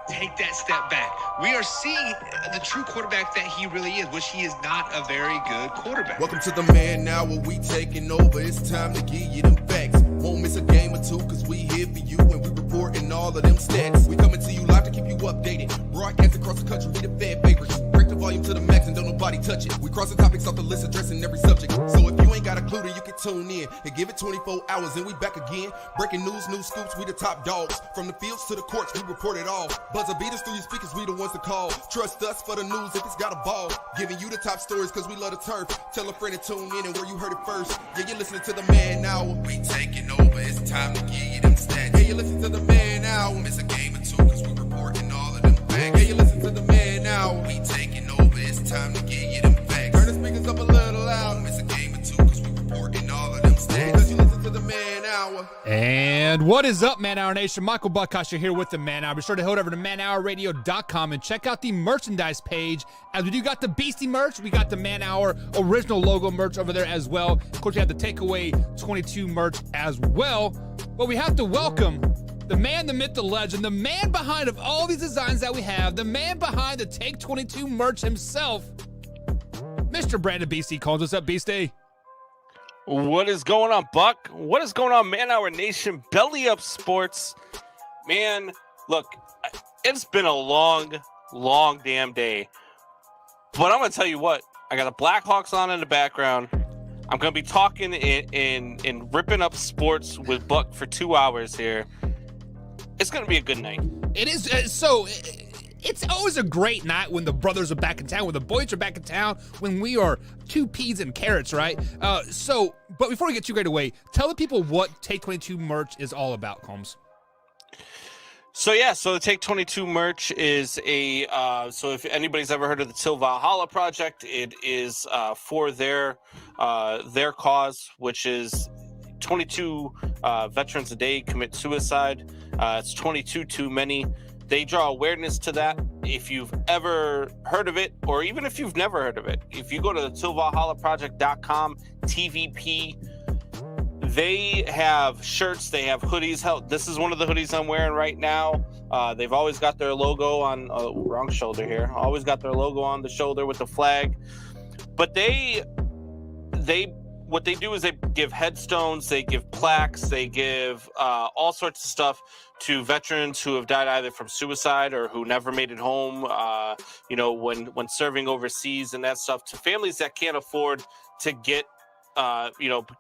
take that step back. We are seeing the true quarterback that he really is, which he is not a very good quarterback. Welcome to the Man Now, where we taking over. It's time to give you them facts. Won't miss a game or two, cause we here for you and we reporting all of them stats. We coming to you live to keep you updated. Broadcast across the country, we the fan favorites. Break the volume to the max and don't nobody touch it. We crossing topics off the list, addressing every subject. So if you ain't got a clue, then you can tune in and give it 24 hours and we back again. Breaking news, new scoops, we the top dogs. From the fields to the courts, we report it all. Buzzer beaters through your speakers, we the ones to call. Trust us for the news if it's got a ball. Giving you the top stories cause we love the turf. Tell a friend to tune in and where you heard it first. Yeah, you're listening to the Man Now. We taking over, it's time to give you them stats. Yeah, you listen to the Man Now. Miss a game or two cause we reporting all of them facts. Yeah, you listen to the Man Now. We taking over, it's time to give you them facts. Turn the speakers up a little loud. Miss a game or two cause we reporting all of them stats. Cause you listen to the Man Hour. And what is up, Man Hour Nation? Michael Buckhouse here with the Man Hour. Be sure to head over to manhourradio.com and check out the merchandise page. As we do got the Beastie merch, we got the Man Hour original logo merch over there as well. Of course, we have the Takeaway 22 merch as well. But we have to welcome the man, the myth, the legend, the man behind of all these designs that we have, the man behind the Take 22 merch himself, Mr. Brandon Beastie Combs. What's up, Beastie? What is going on, Buck? What is going on, Man Hour Nation? Belly Up Sports. Man, look, it's been a long damn day. But I'm going to tell you what, I got the Blackhawks on in the background. I'm going to be talking and ripping up sports with Buck for 2 hours here. It's going to be a good night. It is. It's always a great night when the brothers are back in town, when the boys are back in town, when we are two peas and carrots, right? But before we get too great away, tell the people what Take 22 merch is all about, Combs. So the Take 22 merch is so if anybody's ever heard of the Till Valhalla Project, it is for their cause, which is 22 veterans a day commit suicide. It's 22 too many. They draw awareness to that. If you've ever heard of it, or even if you've never heard of it, if you go to the tillvalhallaproject.com, TVP, they have shirts, they have hoodies. Hell, this is one of the hoodies I'm wearing right now. They've always got their logo on, wrong shoulder here. Always got their logo on the shoulder with the flag. But what they do is they give headstones, they give plaques, they give all sorts of stuff to veterans who have died either from suicide or who never made it home, when serving overseas and that stuff, to families that can't afford to get,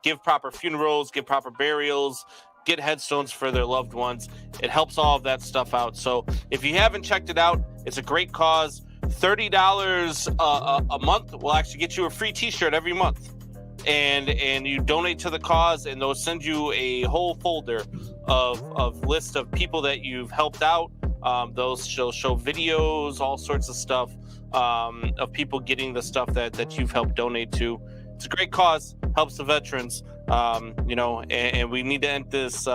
give proper funerals, give proper burials, get headstones for their loved ones. It helps all of that stuff out. So if you haven't checked it out, it's a great cause. $30 a month will actually get you a free t-shirt every month. And you donate to the cause, and they'll send you a whole folder of list of people that you've helped out. Those show videos, all sorts of stuff of people getting the stuff that you've helped donate to. It's a great cause, helps the veterans, and we need to end this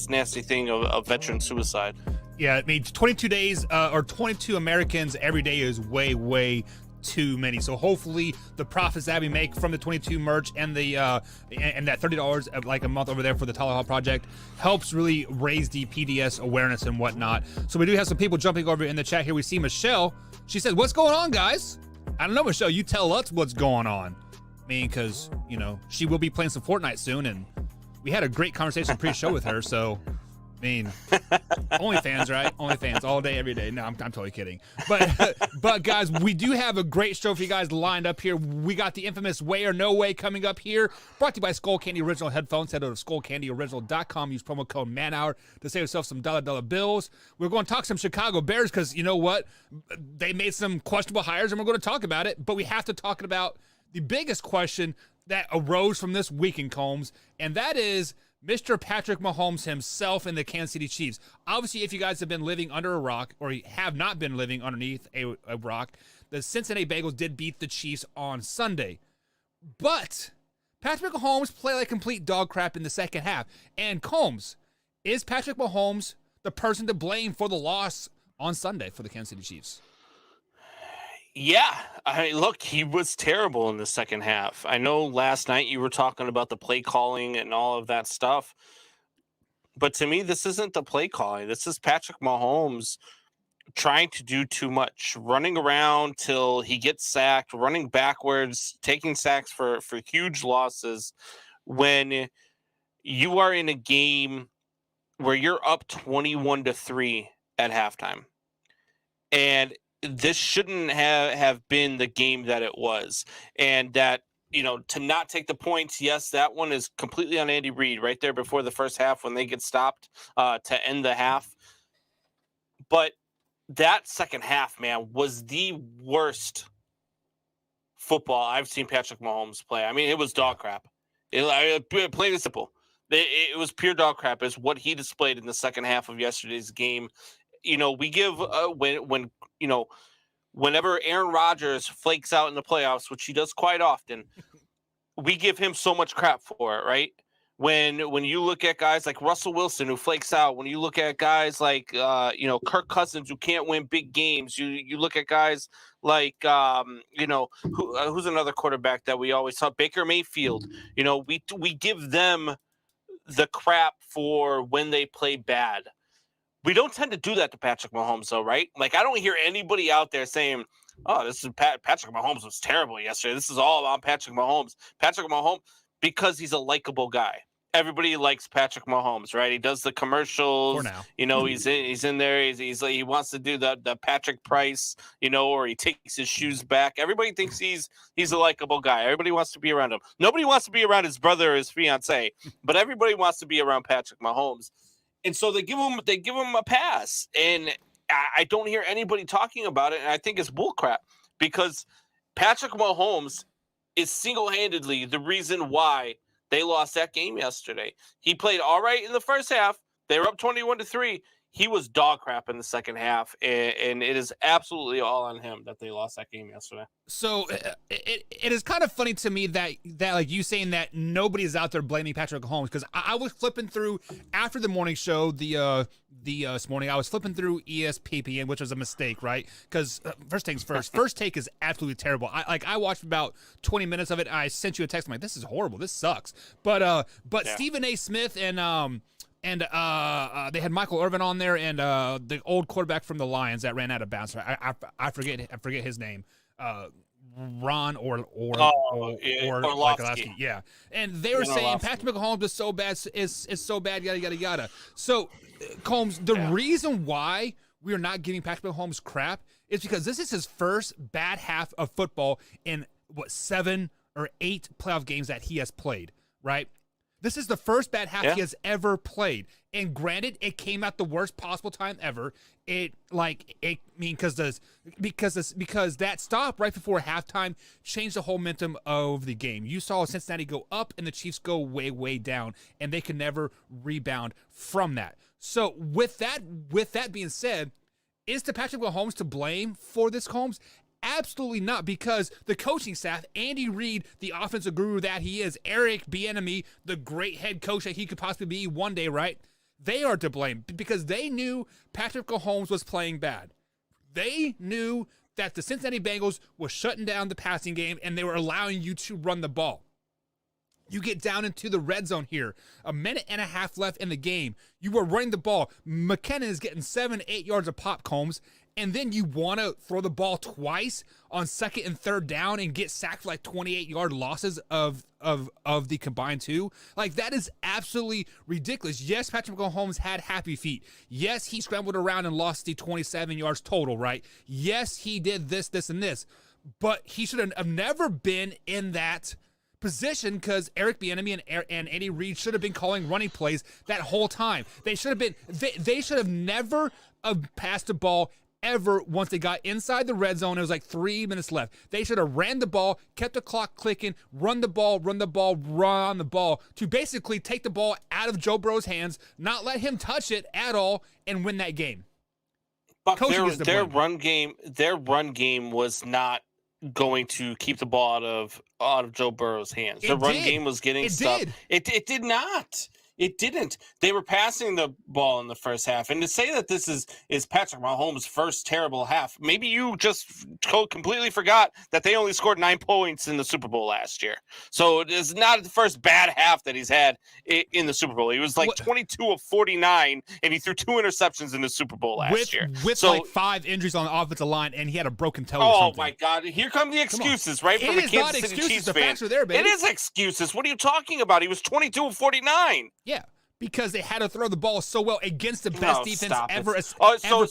nasty thing of veteran suicide. Yeah, it means 22 days or 22 Americans every day is way too many. So hopefully the profits that we make from the 22 merch and the and that $30 like a month over there for the Tallahassee Project helps really raise the PDS awareness and whatnot. So we do have some people jumping over in the chat here. We see Michelle. She said, "What's going on, guys?" I don't know, Michelle. You tell us what's going on. I mean, because she will be playing some Fortnite soon, and we had a great conversation pre-show with her. So. I mean, OnlyFans, right? OnlyFans all day, every day. No, I'm totally kidding. But guys, we do have a great show for you guys lined up here. We got the infamous Way or No Way coming up here. Brought to you by Skull Candy Original Headphones. Head over to skullcandyoriginal.com. Use promo code MANHOUR to save yourself some dollar bills. We're going to talk some Chicago Bears because you know what? They made some questionable hires, and we're going to talk about it. But we have to talk about the biggest question that arose from this weekend, Combs, and that is Mr. Patrick Mahomes himself and the Kansas City Chiefs. Obviously, if you guys have been living under a rock or have not been living underneath a rock, the Cincinnati Bengals did beat the Chiefs on Sunday. But Patrick Mahomes played like complete dog crap in the second half. And Combs, is Patrick Mahomes the person to blame for the loss on Sunday for the Kansas City Chiefs? Yeah, look, he was terrible in the second half. I know last night you were talking about the play calling and all of that stuff, but to me, this isn't the play calling. This is Patrick Mahomes trying to do too much, running around till he gets sacked, running backwards, taking sacks for huge losses when you are in a game where you're up 21-3 at halftime. And this shouldn't have been the game that it was. And that, to not take the points, yes, that one is completely on Andy Reid right there before the first half when they get stopped to end the half. But that second half, man, was the worst football I've seen Patrick Mahomes play. I mean, it was dog crap. Plain and simple. It was pure dog crap is what he displayed in the second half of yesterday's game. We give whenever Aaron Rodgers flakes out in the playoffs, which he does quite often, we give him so much crap for it, right? When you look at guys like Russell Wilson who flakes out, when you look at guys like Kirk Cousins who can't win big games, you look at guys like who's another quarterback that we always saw, Baker Mayfield. We give them the crap for when they play bad. We don't tend to do that to Patrick Mahomes, though, right? Like, I don't hear anybody out there saying, "Oh, this is Patrick Mahomes was terrible yesterday. This is all about Patrick Mahomes." Patrick Mahomes, because he's a likable guy. Everybody likes Patrick Mahomes, right? He does the commercials. For now. He's in there. He wants to do the Patrick Price, or he takes his shoes back. Everybody thinks he's a likable guy. Everybody wants to be around him. Nobody wants to be around his brother or his fiance, but everybody wants to be around Patrick Mahomes. And so they give him a pass, and I don't hear anybody talking about it, and I think it's bullcrap because Patrick Mahomes is single-handedly the reason why they lost that game yesterday. He played all right in the first half. They were up 21-3. He was dog crap in the second half, and it is absolutely all on him that they lost that game yesterday. So it is kind of funny to me that like you saying that nobody is out there blaming Patrick Mahomes, because I was flipping through after the morning show this morning. I was flipping through ESPN, which was a mistake, right? Because first things first, First Take is absolutely terrible. I watched about 20 minutes of it. And I sent you a text. I'm like, this is horrible. This sucks. But yeah. Stephen A. Smith and they had Michael Irvin on there, and the old quarterback from the Lions that ran out of bounds. I forget his name. Ron or Orlovsky. Yeah. And they were saying Patrick Mahomes is so bad, is so bad, yada yada yada. So Combs, the reason why we are not giving Patrick Mahomes crap is because this is his first bad half of football in 7 or 8 playoff games that he has played, right? This is the first bad half he has ever played. And granted, it came at the worst possible time ever. Because that stop right before halftime changed the whole momentum of the game. You saw Cincinnati go up and the Chiefs go way, way down, and they can never rebound from that. So with that being said, is the Patrick Mahomes to blame for this, Combs? Absolutely not, because the coaching staff, Andy Reid, the offensive guru that he is, Eric Bieniemy, the great head coach that he could possibly be one day, right? They are to blame because they knew Patrick Mahomes was playing bad. They knew that the Cincinnati Bengals was shutting down the passing game and they were allowing you to run the ball. You get down into the red zone here, 1.5 minutes left in the game. You were running the ball. McKinnon is getting 7-8 yards of pop, Combs. And then you want to throw the ball twice on 2nd and 3rd down and get sacked for like 28-yard losses of the combined two. Like, that is absolutely ridiculous. Yes, Patrick Mahomes had happy feet. Yes, he scrambled around and lost the 27 yards total, right? Yes, he did this, and this. But he should have never been in that position because Eric Bieniemy and Andy Reid should have been calling running plays that whole time. They should have been. They should have never passed the ball ever once they got inside the red zone. It was like 3 minutes left. They should have ran the ball, kept the clock clicking, run the ball to basically take the ball out of Joe Burrow's hands, not let him touch it at all, and win that game. But their run game was not going to keep the ball out of Joe Burrow's hands. The run game was getting stuff. It did not. It didn't. They were passing the ball in the first half. And to say that this is Patrick Mahomes' first terrible half, maybe you just completely forgot that they only scored 9 points in the Super Bowl last year. So it is not the first bad half that he's had in the Super Bowl. He was like 22 of 49, and he threw 2 interceptions in the Super Bowl last year. With like 5 injuries on the offensive line, and he had a broken toe or something. My God. Here come the excuses, right? From a Kansas City Chiefs fan. The facts are there, baby. It is excuses. What are you talking about? He was 22 of 49. Yeah, because they had to throw the ball so well against the best defense ever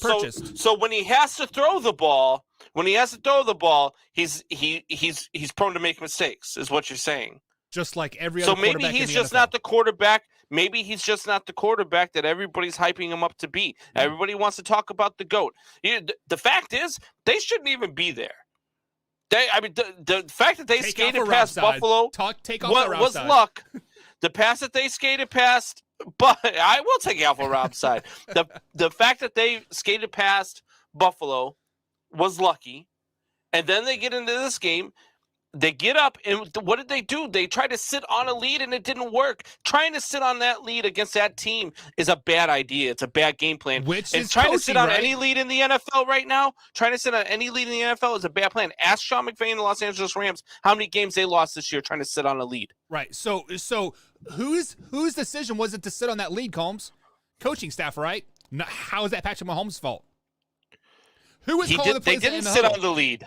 purchased. So when he has to throw the ball, he's prone to make mistakes, is what you're saying. Just like every other quarterback. So maybe he's just NFL. not the quarterback. Maybe he's just not the quarterback that everybody's hyping him up to be. Everybody wants to talk about the GOAT. The fact is, they shouldn't even be there. The fact that they skated past Buffalo was luck. The pass that they skated past, but I will take Alpha Rob's side. The fact that they skated past Buffalo was lucky. And then they get into this game. They get up, and what did they do? They tried to sit on a lead, and it didn't work. Trying to sit on that lead against that team is a bad idea. It's a bad game plan. Trying to sit on any lead in the NFL right now, trying to sit on any lead in the NFL is a bad plan. Ask Sean McVay and the Los Angeles Rams how many games they lost this year trying to sit on a lead. Right. So whose decision was it to sit on that lead, Combs? Coaching staff, right? How is that Patrick Mahomes' fault? Who was calling the plays? They didn't sit on the lead.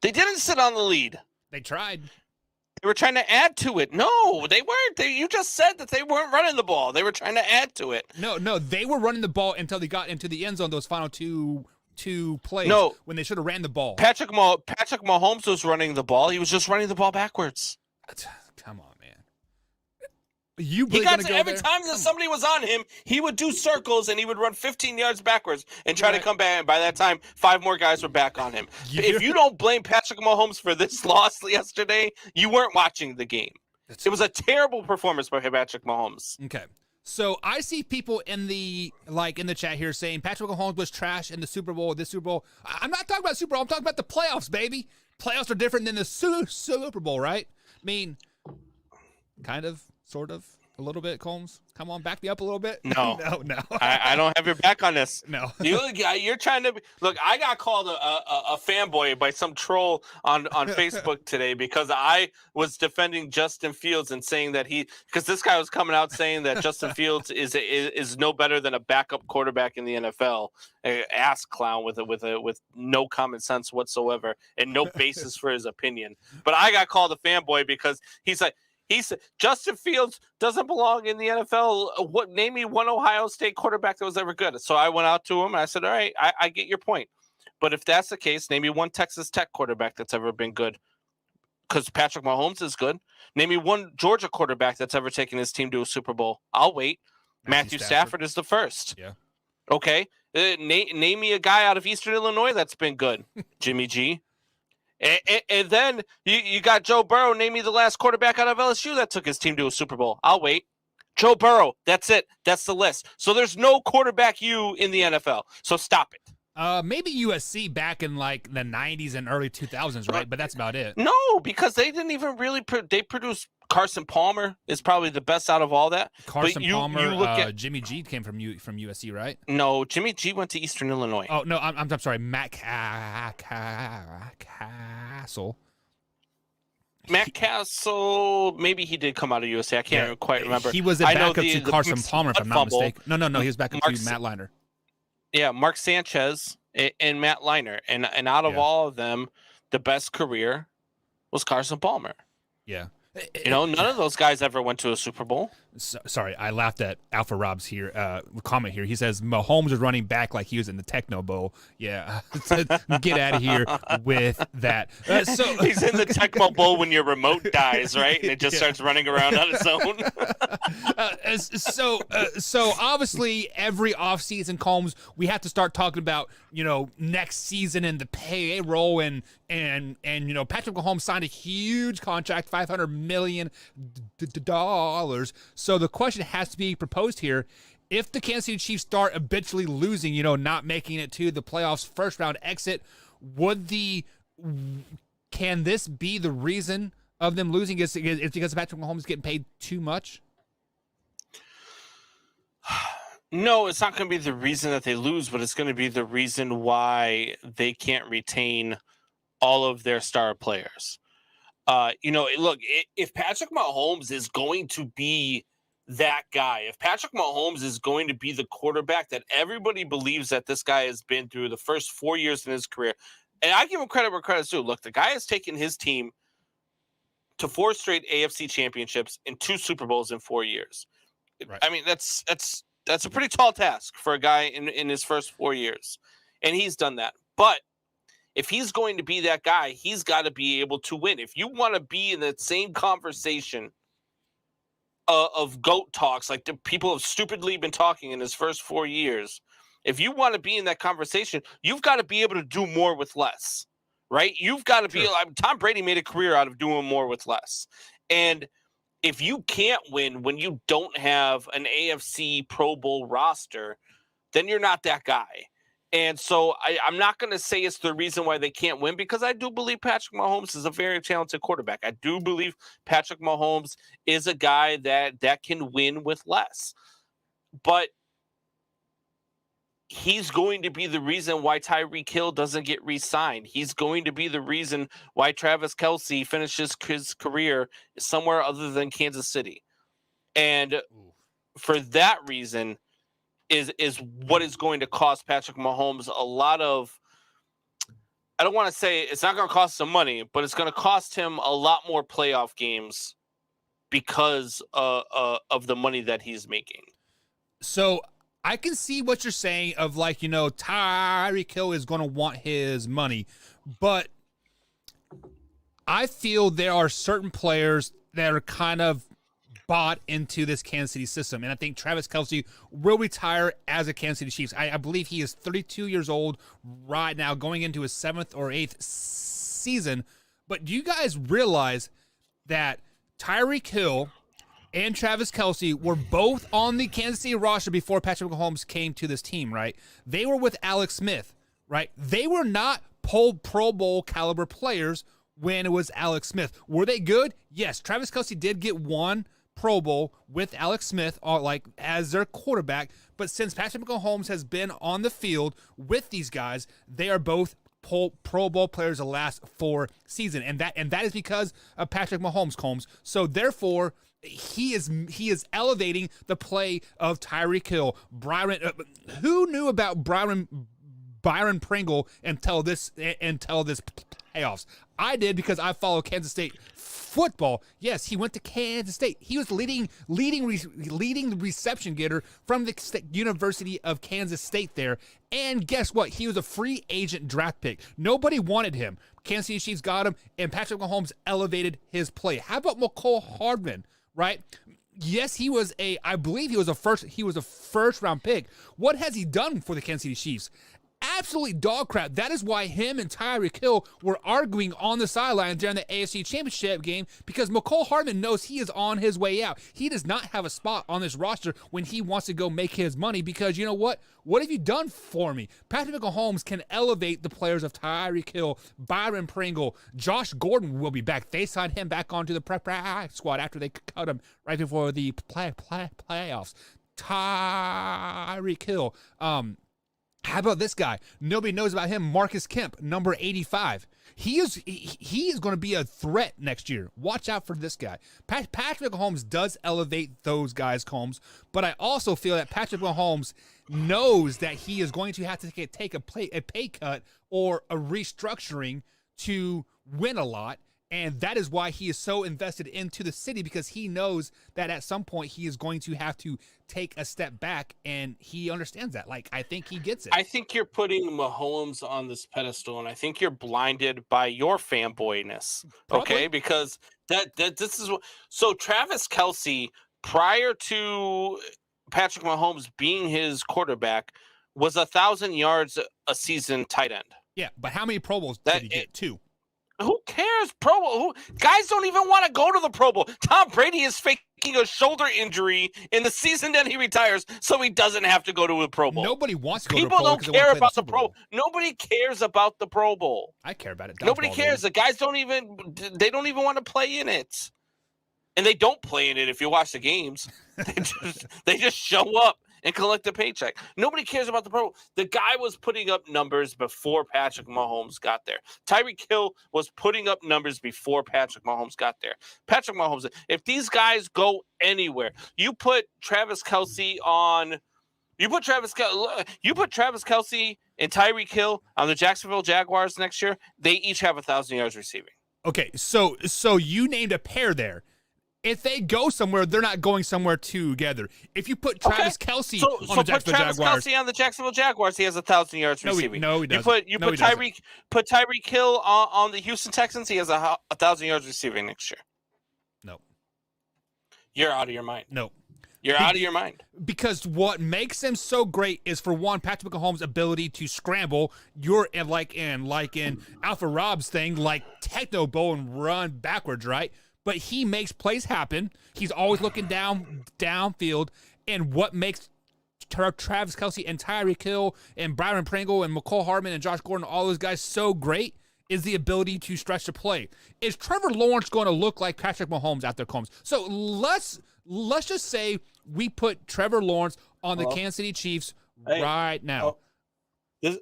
They didn't sit on the lead. They tried. They were trying to add to it. No, they weren't. You just said that they weren't running the ball. They were trying to add to it. No, they were running the ball until they got into the end zone. Those final two plays. When they should have ran the ball. Patrick Mahomes was running the ball. He was just running the ball backwards. Come on, man. He got to every time that somebody was on him, he would do circles and he would run 15 yards backwards and try to come back. And by that time, 5 more guys were back on him. If you don't blame Patrick Mahomes for this loss yesterday, you weren't watching the game. It was a terrible performance by Patrick Mahomes. Okay. So I see people in the chat here saying Patrick Mahomes was trash in the Super Bowl. This Super Bowl. I'm not talking about Super Bowl. I'm talking about the playoffs, baby. Playoffs are different than the Super Bowl, right? I mean, kind of. Sort of, a little bit, Combs. Come on, back me up a little bit. No. no. I don't have your back on this. No. You're trying to look. I got called a fanboy by some troll on Facebook today because I was defending Justin Fields and saying that because this guy was coming out saying that Justin Fields is no better than a backup quarterback in the NFL. Ass clown with no common sense whatsoever and no basis for his opinion. But I got called a fanboy because he said Justin Fields doesn't belong in the NFL. Name me one Ohio State quarterback that was ever good. So I went out to him and I said, all right, I get your point. But if that's the case, name me one Texas Tech quarterback that's ever been good. Because Patrick Mahomes is good. Name me one Georgia quarterback that's ever taken his team to a Super Bowl. I'll wait. Matthew Stafford is the first. Yeah. Okay. Name me a guy out of Eastern Illinois that's been good. Jimmy G. And then you got Joe Burrow. Name me the last quarterback out of LSU that took his team to a Super Bowl. I'll wait. Joe Burrow. That's it. That's the list. So there's no quarterback in the NFL. So stop it. Maybe USC back in like the 90s and early 2000s, right? But that's about it. No, because they didn't even really they produced Carson Palmer is probably the best out of all that. Palmer, you look at Jimmy G came from USC, right? No, Jimmy G went to Eastern Illinois. Oh no, I'm sorry, Matt Castle. Matt Castle, maybe he did come out of USC. I can't quite remember. He was a backup to Carson Palmer, if I'm not mistaken. No, he was backup to Matt Leinart. Yeah, Mark Sanchez and Matt Leinart, and out of all of them, the best career was Carson Palmer. Yeah. None of those guys ever went to a Super Bowl. Sorry, I laughed at Alpha Rob's comment here. He says Mahomes is running back like he was in the Techno Bowl. Yeah, get out of here with that. He's in the Tecmo Bowl when your remote dies, right? And it just starts running around on its own. So obviously every offseason, Combs, we have to start talking about next season and the payroll and Patrick Mahomes signed a huge contract, $500 million. So the question has to be proposed here. If the Kansas City Chiefs start habitually losing, not making it to the playoffs first round exit, can this be the reason of them losing? Is because Patrick Mahomes getting paid too much? No, it's not going to be the reason that they lose, but it's going to be the reason why they can't retain all of their star players. Look, if Patrick Mahomes is going to be that guy, if Patrick Mahomes is going to be the quarterback that everybody believes that this guy has been through the first 4 years in his career, and I give him credit where credit's due. Look, the guy has taken his team to 4 straight AFC championships and 2 Super Bowls in 4 years. Right. I mean, that's a pretty tall task for a guy in his first 4 years, and he's done that. But if he's going to be that guy, he's got to be able to win. If you want to be in that same conversation of GOAT talks, like the people have stupidly been talking in his first 4 years, if you want to be in that conversation, you've got to be able to do more with less, right? You've got to be. Tom Brady made a career out of doing more with less. And if you can't win when you don't have an AFC Pro Bowl roster, then you're not that guy. And so I'm not going to say it's the reason why they can't win, because I do believe Patrick Mahomes is a very talented quarterback. I do believe Patrick Mahomes is a guy that can win with less. But he's going to be the reason why Tyreek Hill doesn't get re-signed. He's going to be the reason why Travis Kelce finishes his career somewhere other than Kansas City. And for that reason is what is going to cost Patrick Mahomes a lot of, I don't want to say it's not going to cost some money, but it's going to cost him a lot more playoff games because of the money that he's making. So I can see what you're saying of Tyreek Hill is going to want his money, but I feel there are certain players that are kind of bought into this Kansas City system, and I think Travis Kelce will retire as a Kansas City Chiefs. I believe he is 32 years old right now, going into his 7th or 8th season. But do you guys realize that Tyreek Hill and Travis Kelce were both on the Kansas City roster before Patrick Mahomes came to this team, right? They were with Alex Smith, right? They were not Pro Bowl caliber players when it was Alex Smith. Were they good? Yes. Travis Kelce did get one Pro Bowl with Alex Smith as their quarterback, but since Patrick Mahomes has been on the field with these guys, they are both Pro Bowl players the last 4 seasons, and that is because of Patrick Mahomes, Combs. So therefore, he is elevating the play of Tyreek Hill. Who knew about Byron Pringle until this playoffs? I did, because I follow Kansas State football. Yes, he went to Kansas State. He was leading the reception getter from the University of Kansas State there. And guess what? He was a free agent draft pick. Nobody wanted him. Kansas City Chiefs got him, and Patrick Mahomes elevated his play. How about McCole Hardman, right? Yes, I believe he was a first round pick. What has he done for the Kansas City Chiefs? Absolutely dog crap. That is why him and Tyreek Hill were arguing on the sideline during the AFC Championship game, because McCole Hardman knows he is on his way out. He does not have a spot on this roster when he wants to go make his money, because you know what? What have you done for me? Patrick Mahomes can elevate the players of Tyreek Hill, Byron Pringle, Josh Gordon will be back. They signed him back onto the prep squad after they cut him right before the playoffs. Tyreek Hill, how about this guy? Nobody knows about him. Marcus Kemp, number 85. He is going to be a threat next year. Watch out for this guy. Patrick Mahomes does elevate those guys, Combs, but I also feel that Patrick Mahomes knows that he is going to have to take a pay cut or a restructuring to win a lot. And that is why he is so invested into the city, because he knows that at some point he is going to have to take a step back, and he understands that. I think he gets it. I think you're putting Mahomes on this pedestal, and I think you're blinded by your fanboyness. Probably. Okay, because this is what. So Travis Kelce, prior to Patrick Mahomes being his quarterback, was 1,000 yards a season tight end. Yeah, but how many Pro Bowls did he get? 2. Who cares? Pro Bowl? Guys don't even want to go to the Pro Bowl. Tom Brady is faking a shoulder injury in the season that he retires, so he doesn't have to go to a Pro Bowl. Nobody wants to go People to a Pro Bowl. People don't care about the Pro Bowl. Nobody cares about the Pro Bowl. I care about it. Nobody cares. The guys don't even want to play in it. And they don't play in it if you watch the games. They just show up and collect a paycheck. Nobody cares about the Pro Bowl. The guy was putting up numbers before Patrick Mahomes got there. Tyreek Hill was putting up numbers before Patrick Mahomes got there. Patrick Mahomes, if these guys go anywhere, you put Travis Kelce and Tyreek Hill on the Jacksonville Jaguars next year, they each have 1,000 yards receiving. Okay, so you named a pair there. If they go somewhere, they're not going somewhere together. If you put Travis Kelce on the Jacksonville Jaguars, Travis Kelce on the Jacksonville Jaguars, he has 1,000 yards receiving. No, he doesn't. You put Tyreek Hill on the Houston Texans, he has 1,000 yards receiving next year. No, you're out of your mind. No, you're out of your mind. Because what makes them so great is, for one, Patrick Mahomes' ability to scramble. You're like in Alpha Rob's thing, like techno bow and run backwards, right? But he makes plays happen. He's always looking downfield. And what makes Travis Kelce and Tyreek Hill and Byron Pringle and McCole Hardman and Josh Gordon, all those guys, so great is the ability to stretch the play. Is Trevor Lawrence going to look like Patrick Mahomes out there, Combs? So let's just say we put Trevor Lawrence on the Kansas City Chiefs right now.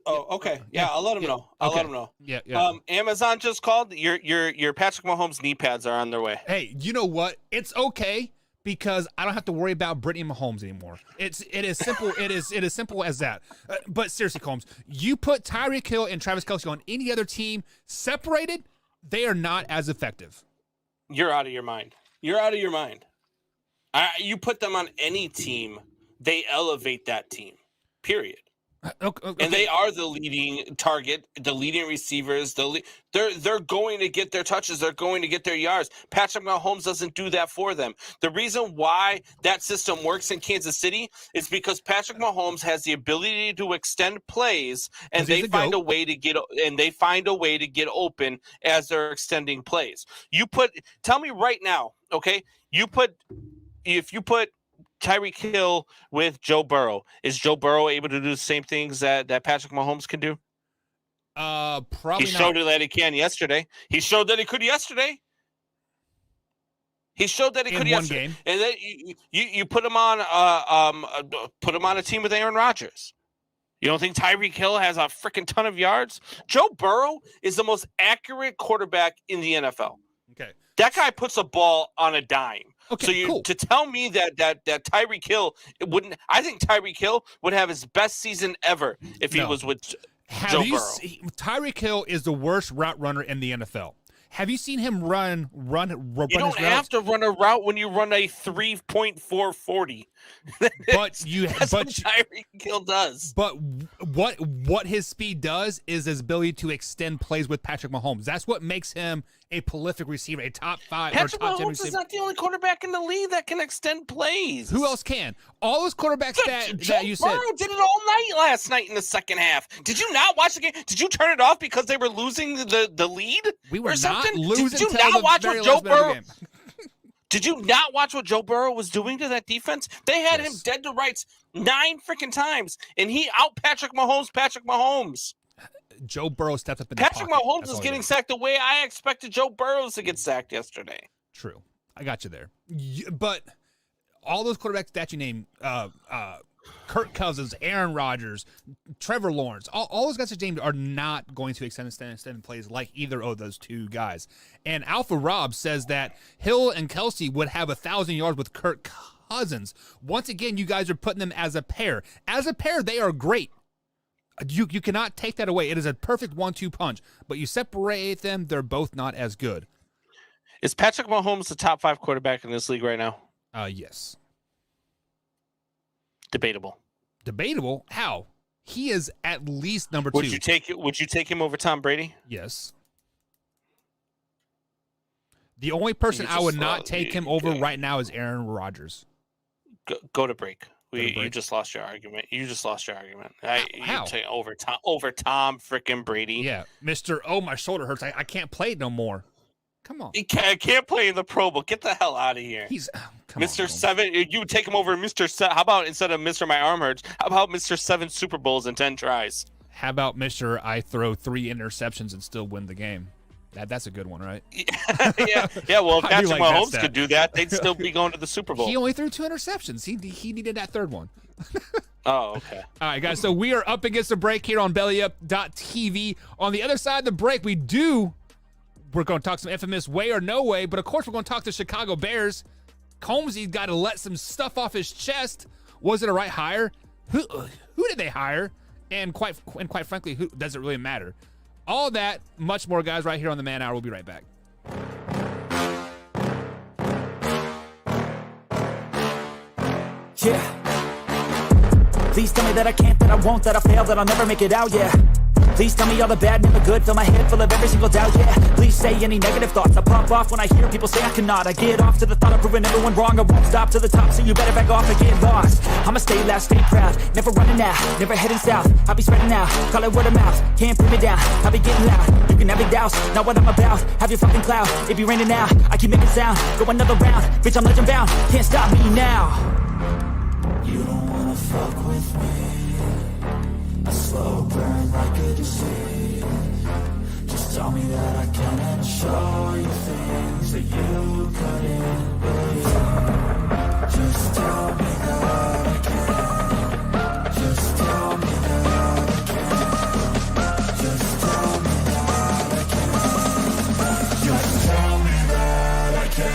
Okay. Yeah, I'll let him know. I'll let him know. Yeah. Amazon just called. Your Patrick Mahomes knee pads are on their way. Hey, you know what? It's okay because I don't have to worry about Brittany Mahomes anymore. It is simple. it is simple as that. But seriously, Combs, you put Tyreek Hill and Travis Kelce on any other team separated, they are not as effective. You're out of your mind. You're out of your mind. You put them on any team, they elevate that team. Period. Okay. And they are the leading target, the leading receivers. They're going to get their touches. They're going to get their yards. Patrick Mahomes doesn't do that for them. The reason why that system works in Kansas City is because Patrick Mahomes has the ability to extend plays, and they find a way to get open as they're extending plays. Tell me right now, okay? If you put Tyreek Hill with Joe Burrow, is Joe Burrow able to do the same things that Patrick Mahomes can do? Probably he showed that he can yesterday. He showed that he could yesterday. He showed that he could yesterday. Game. And then you put him on a team with Aaron Rodgers. You don't think Tyreek Hill has a freaking ton of yards? Joe Burrow is the most accurate quarterback in the NFL. Okay. That guy puts a ball on a dime. Okay, so cool. To tell me that Tyreek Hill wouldn't, I think Tyreek Hill would have his best season ever if he was with Joe Burrow. Tyreek Hill is the worst route runner in the NFL. Have you seen him run? You don't have to run a route when you run a 3.440. That's what Tyreek Hill does. But what his speed does is his ability to extend plays with Patrick Mahomes. That's what makes him a prolific receiver, a top 5 Patrick or top 10 Mahomes receiver. Is not the only quarterback in the league that can extend plays. Who else can? All those quarterbacks that you said. Joe Burrow did it all night last night in the second half. Did you not watch the game? Did you turn it off because they were losing the lead? We were or something? not losing. Did you not watch what Joe Burrow? Game. Did you not watch what Joe Burrow was doing to that defense? They had him dead to rights 9 freaking times, and he out Patrick Mahomes. Joe Burrow stepped up in Patrick the pocket. Mahomes is getting sacked the way I expected Joe Burrow to get sacked yesterday. True. I got you there. But all those quarterbacks that you named, Kirk Cousins, Aaron Rodgers, Trevor Lawrence, all those guys that you named are not going to extend plays like either of those two guys. And Alpha Rob says that Hill and Kelce would have 1,000 yards with Kirk Cousins. Once again, you guys are putting them as a pair. As a pair, they are great. You cannot take that away. It is a perfect 1-2 punch. But you separate them, they're both not as good. Is Patrick Mahomes the top 5 quarterback in this league right now? Yes. Debatable. Debatable? How? He is at least number 2. Would you take him over Tom Brady? Yes. The only person I would not take him over right now is Aaron Rodgers. Go to break. You just lost your argument. How? Over Tom freaking Brady. Yeah, Mr. Oh, my shoulder hurts. I can't play it no more. Come on. I can't play in the Pro Bowl. Get the hell out of here. He's Mr. 7. You would take him over Mr. 7. How about instead of Mr. My arm hurts? How about Mr. 7 Super Bowls and 10 tries? How about Mr. I throw 3 interceptions and still win the game? That's a good one, right? Yeah. Well, if Patrick Mahomes could do that, they'd still be going to the Super Bowl. He only threw 2 interceptions. He needed that third one. Oh, okay. All right, guys. So we are up against the break here on BellyUp.tv. On the other side of the break, we're going to talk some infamous way or no way, but of course we're going to talk to Chicago Bears. Combsy's got to let some stuff off his chest. Was it a right hire? Who did they hire? And quite frankly, who does it really matter? All that, much more, guys, right here on the Man Hour. We'll be right back. Yeah. Please tell me that I can't, that I won't, that I fail, that I'll never make it out, yeah. Please tell me all the bad, never good, fill my head full of every single doubt, yeah. Please say any negative thoughts, I pop off when I hear people say I cannot. I get off to the thought of proving everyone wrong, I won't stop to the top, so you better back off and get lost. I'ma stay loud, stay proud, never running out, never heading south. I'll be spreading out, call it word of mouth, can't put me down, I'll be getting loud. You can have big doubts, not what I'm about, have your fucking cloud. It be raining now, I keep making sound, go another round, bitch I'm legend bound, can't stop me now. You don't wanna fuck with me, a slow burn like a disease. Just tell me that I can and show you things that you couldn't believe. Just tell me that I can. Just tell me that I can. Just tell me that I can. Just tell me that I can.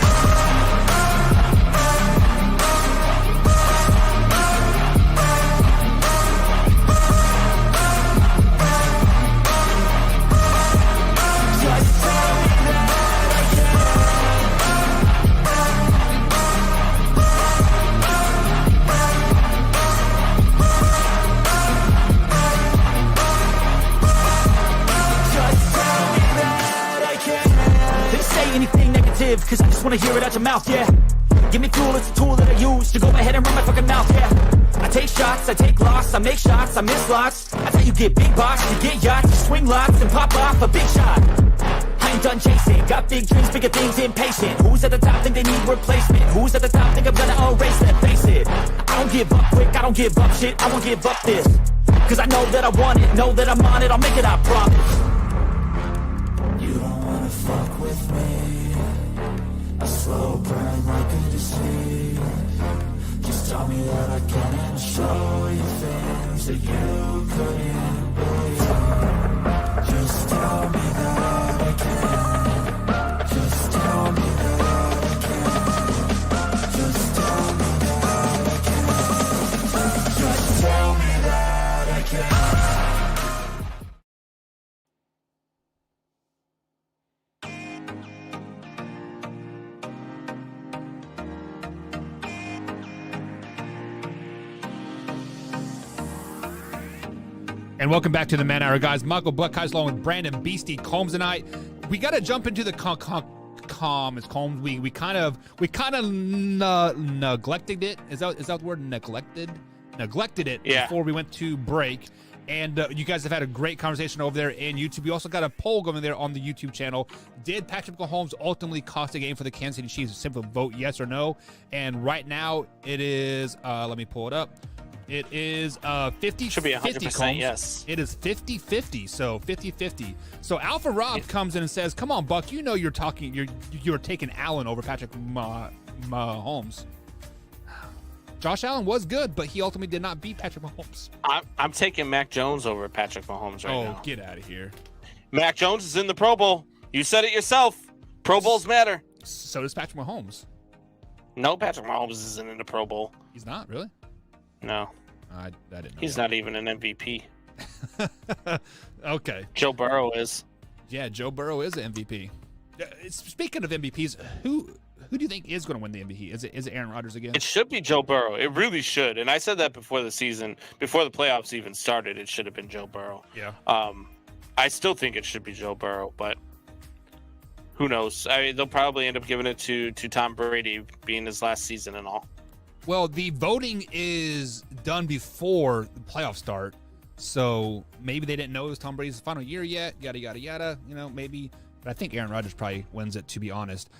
Anything negative, cause I just wanna hear it out your mouth, yeah. Give me fuel, it's a tool that I use to go ahead and run my fucking mouth, yeah. I take shots, I take loss, I make shots, I miss lots. That's how you get big box, you get yachts, you swing lots and pop off a big shot. I ain't done chasing, got big dreams, bigger things, impatient. Who's at the top think they need replacement? Who's at the top think I'm gonna erase them? Face it, I don't give up quick, I don't give up shit, I won't give up this. Cause I know that I want it, know that I'm on it, I'll make it, I promise. You don't wanna fuck with me, a slow burn like a disease. Just tell me that I can and show you things that you couldn't believe. Just tell me that I can. Just tell me that I can. Just tell me that I can. Just tell me that I can. And welcome back to the Man Hour, guys. Michael Buckeyes along with Brandon Beastie Combs tonight. We got to jump into the Combs. We kind of neglected it. Is that the word? Neglected it before we went to break. And you guys have had a great conversation over there in YouTube. We also got a poll going there on the YouTube channel. Did Patrick Mahomes ultimately cost a game for the Kansas City Chiefs? Simple vote yes or no. And right now it is, let me pull it up. It is 50-50. Should be 100% yes. It is 50-50. So 50-50. So Alpha Rob comes in and says, "Come on, Buck. You know you're taking Allen over Patrick Mahomes." Josh Allen was good, but he ultimately did not beat Patrick Mahomes. I'm taking Mac Jones over Patrick Mahomes right now. Oh, get out of here. Mac Jones is in the Pro Bowl. You said it yourself. Pro Bowls matter. So does Patrick Mahomes. No, Patrick Mahomes isn't in the Pro Bowl. He's not, really? No. I didn't know He's that. not even an MVP. Okay. Joe Burrow is. Yeah, Joe Burrow is an MVP. Speaking of MVPs, who do you think is going to win the MVP? Is it Aaron Rodgers again? It should be Joe Burrow. It really should. And I said that before the season, before the playoffs even started, it should have been Joe Burrow. Yeah. I still think it should be Joe Burrow, but who knows? I mean, they'll probably end up giving it to Tom Brady, being his last season and all. Well, the voting is done before the playoffs start, so maybe they didn't know it was Tom Brady's final year yet, yada, yada, yada, maybe. But I think Aaron Rodgers probably wins it, to be honest.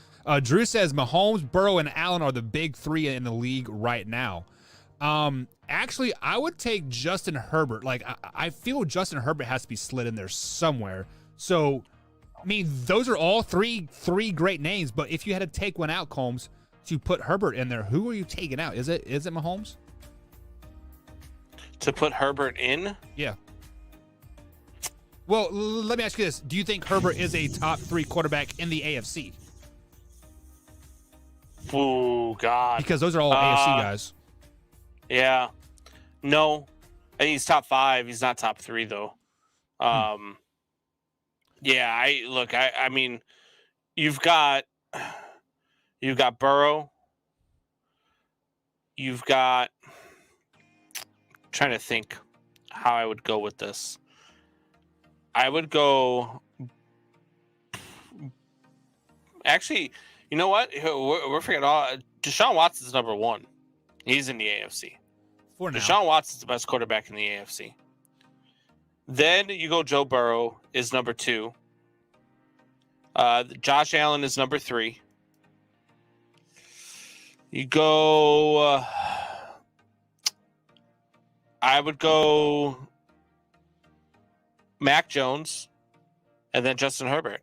Drew says Mahomes, Burrow, and Allen are the big three in the league right now. Actually, I would take Justin Herbert. Like, I feel Justin Herbert has to be slid in there somewhere. So, I mean, those are all three great names, but if you had to take one out, Combs, to put Herbert in there, who are you taking out? Is it Mahomes? to put Herbert in. Yeah. Well, let me ask you this. Do you think Herbert is a top 3 quarterback in the AFC? Oh, God. Because those are all AFC guys. Yeah. No. I think he's top 5. He's not top 3, though. Yeah, I mean, you've got Burrow. You've got, trying to think how I would go with this. I would go, actually, you know what? We're forgetting all. Deshaun Watson's number 1. He's in the AFC. For now. Deshaun Watson's the best quarterback in the AFC. Then you go Joe Burrow is number 2. Josh Allen is number 3. You go. I would go Mac Jones, and then Justin Herbert.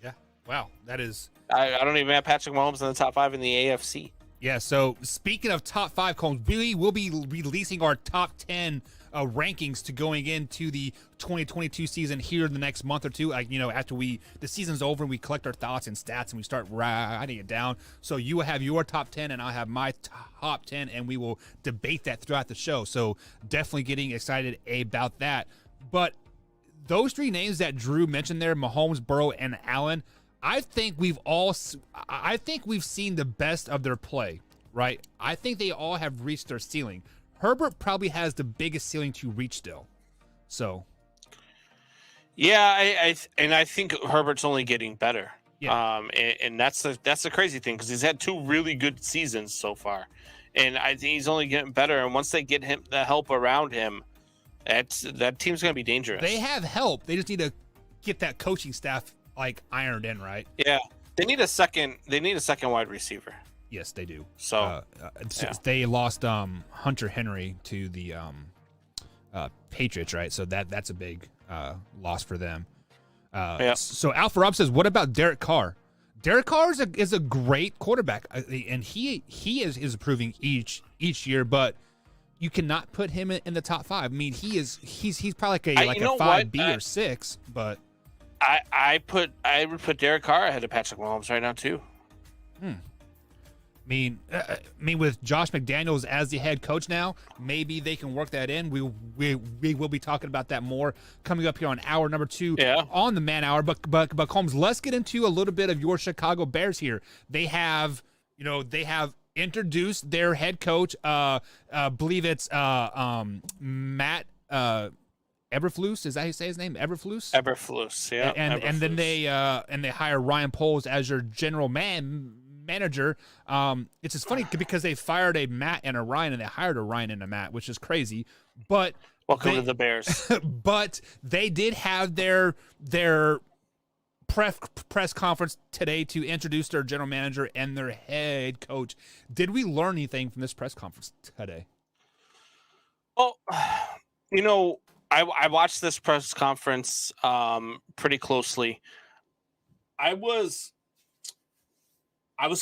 Yeah. Wow. That is. I don't even have Patrick Mahomes in the top 5 in the AFC. Yeah. So speaking of top 5, Combs, we will be releasing our top 10 rankings to going into the 2022 season here in the next month or two. After the season's over and we collect our thoughts and stats and we start writing it down. So you will have your top 10 and I'll have my top 10, and we will debate that throughout the show. So definitely getting excited about that. But those 3 names that Drew mentioned there, Mahomes, Burrow, and Allen, I think we've seen the best of their play, right? I think they all have reached their ceiling. Herbert probably has the biggest ceiling to reach still. So, yeah, I think Herbert's only getting better. Yeah. And that's the crazy thing, because he's had 2 really good seasons so far, and I think he's only getting better. And once they get him the help around him, that team's going to be dangerous. They have help. They just need to get that coaching staff ironed in, right? Yeah, they need a second wide receiver. Yes, they do. So they lost Hunter Henry to the Patriots, right? So that's a big loss for them. So Alpha Rob says, what about Derek Carr? Derek Carr is a great quarterback, and he is improving each year, but you cannot put him in the top 5. I mean, he's probably a 5B or 6, but I would put Derek Carr ahead of Patrick Mahomes right now too. I mean, with Josh McDaniels as the head coach now, maybe they can work that in. We will be talking about that more coming up here on hour number 2 on the Man Hour. But Combs, let's get into a little bit of your Chicago Bears here. They have introduced their head coach. Believe it's Matt Eberflus. Is that how you say his name? Eberflus. Eberflus, yeah. And then they hire Ryan Poles as your general manager. It's just funny because they fired a Matt and a Ryan, and they hired a Ryan and a Matt, which is crazy. But welcome to the Bears. But they did have their press conference today to introduce their general manager and their head coach. Did we learn anything from this press conference today? Well, I watched this press conference pretty closely. I was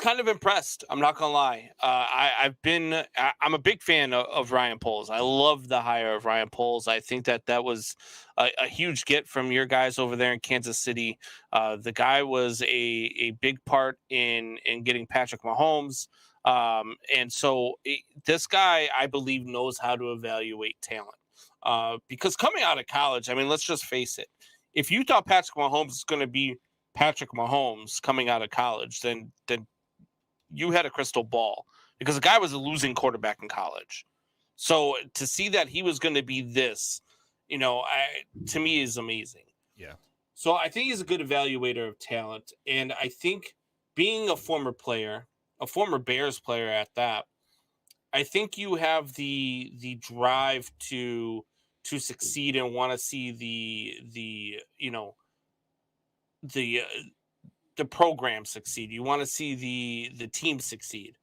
kind of impressed. I'm not gonna lie. I'm a big fan of Ryan Poles. I love the hire of Ryan Poles. I think that was a huge get from your guys over there in Kansas City. The guy was a big part in getting Patrick Mahomes. And so this guy, I believe, knows how to evaluate talent. Because coming out of college, I mean, let's just face it. If you thought Patrick Mahomes is going to be Patrick Mahomes coming out of college, then you had a crystal ball, because the guy was a losing quarterback in college. So to see that he was going to be this, to me is amazing. Yeah. So I think he's a good evaluator of talent. And I think being a former player, a former Bears player at that, I think you have the drive to succeed and want to see the program succeed. You want to see the team succeed.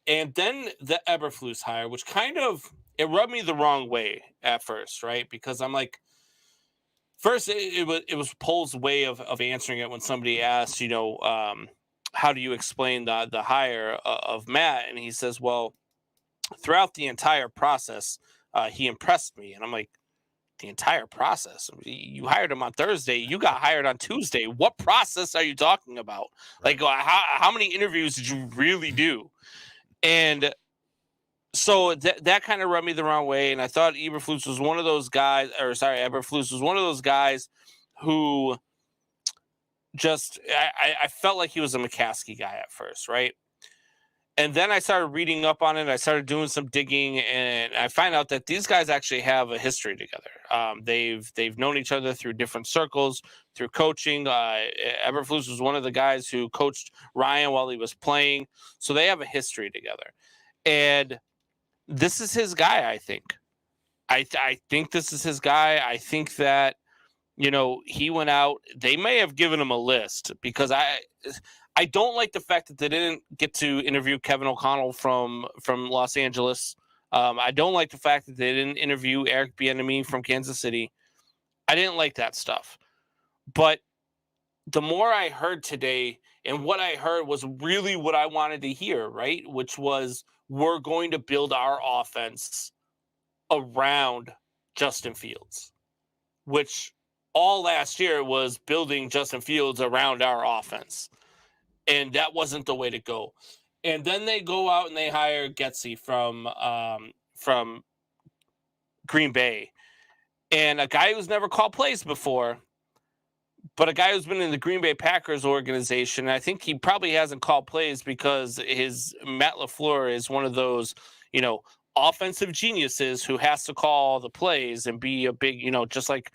And then the Eberflus hire, which kind of, it rubbed me the wrong way at first, right? Because I'm like, first it was Pole's way of answering it when somebody asked, how do you explain the hire of Matt? And he says, well, throughout the entire process, he impressed me. And I'm like, the entire process. You hired him on Thursday. You got hired on Tuesday. What process are you talking about? Like, how many interviews did you really do? And so that kind of rubbed me the wrong way. And I thought Eberflus was one of those guys, Eberflus was one of those guys who just, I felt like he was a McCaskey guy at first, right? And then I started reading up on it. I started doing some digging, and I find out that these guys actually have a history together. They've known each other through different circles, through coaching. Eberflus was one of the guys who coached Ryan while he was playing, so they have a history together. And this is his guy, I think. I think this is his guy. I think that, he went out. They may have given him a list, because I don't like the fact that they didn't get to interview Kevin O'Connell from Los Angeles. I don't like the fact that they didn't interview Eric Bieniemy from Kansas City. I didn't like that stuff. But the more I heard today, and what I heard was really what I wanted to hear, right? Which was, we're going to build our offense around Justin Fields, which all last year was building Justin Fields around our offense. And that wasn't the way to go. And then they go out and they hire Getsy from Green Bay, and a guy who's never called plays before, but a guy who's been in the Green Bay Packers organization. I think he probably hasn't called plays because Matt LaFleur is one of those, offensive geniuses who has to call the plays and be a big, just like,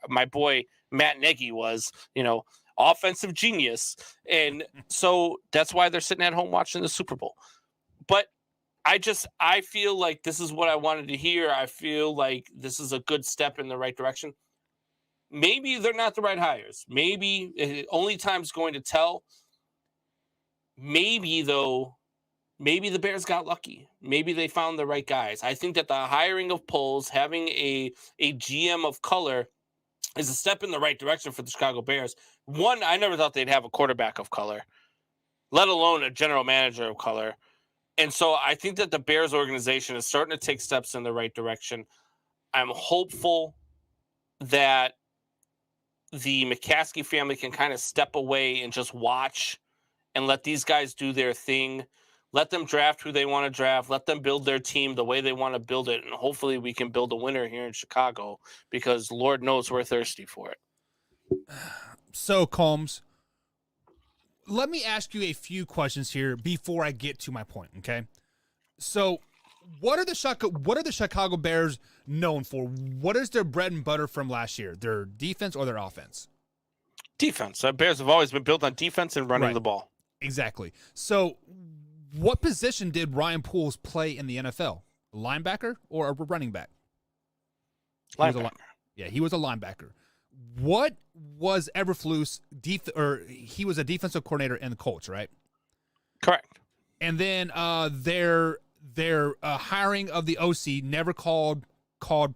my boy Matt Nagy was, offensive genius. And so that's why they're sitting at home watching the Super Bowl. But I feel like this is what I wanted to hear. I feel like this is a good step in the right direction. Maybe they're not the right hires. Maybe only time's going to tell. Maybe the Bears got lucky. Maybe they found the right guys. I think that the hiring of Poles, having a GM of color, is a step in the right direction for the Chicago Bears. One, I never thought they'd have a quarterback of color, let alone a general manager of color. And so I think that the Bears organization is starting to take steps in the right direction. I'm hopeful that the McCaskey family can kind of step away and just watch and let these guys do their thing. Let them draft who they want to draft. Let them build their team the way they want to build it. And hopefully we can build a winner here in Chicago, because Lord knows we're thirsty for it. So, Combs, let me ask you a few questions here before I get to my point, okay? So, what are the Chicago Bears known for? What is their bread and butter from last year? Their defense or their offense? Defense. The Bears have always been built on defense and running the ball. Exactly. So, what position did Ryan Poles play in the NFL? A linebacker or a running back? Linebacker. He was a linebacker. What was Eberflus? He was a defensive coordinator in the Colts, right? Correct. And then their hiring of the OC never called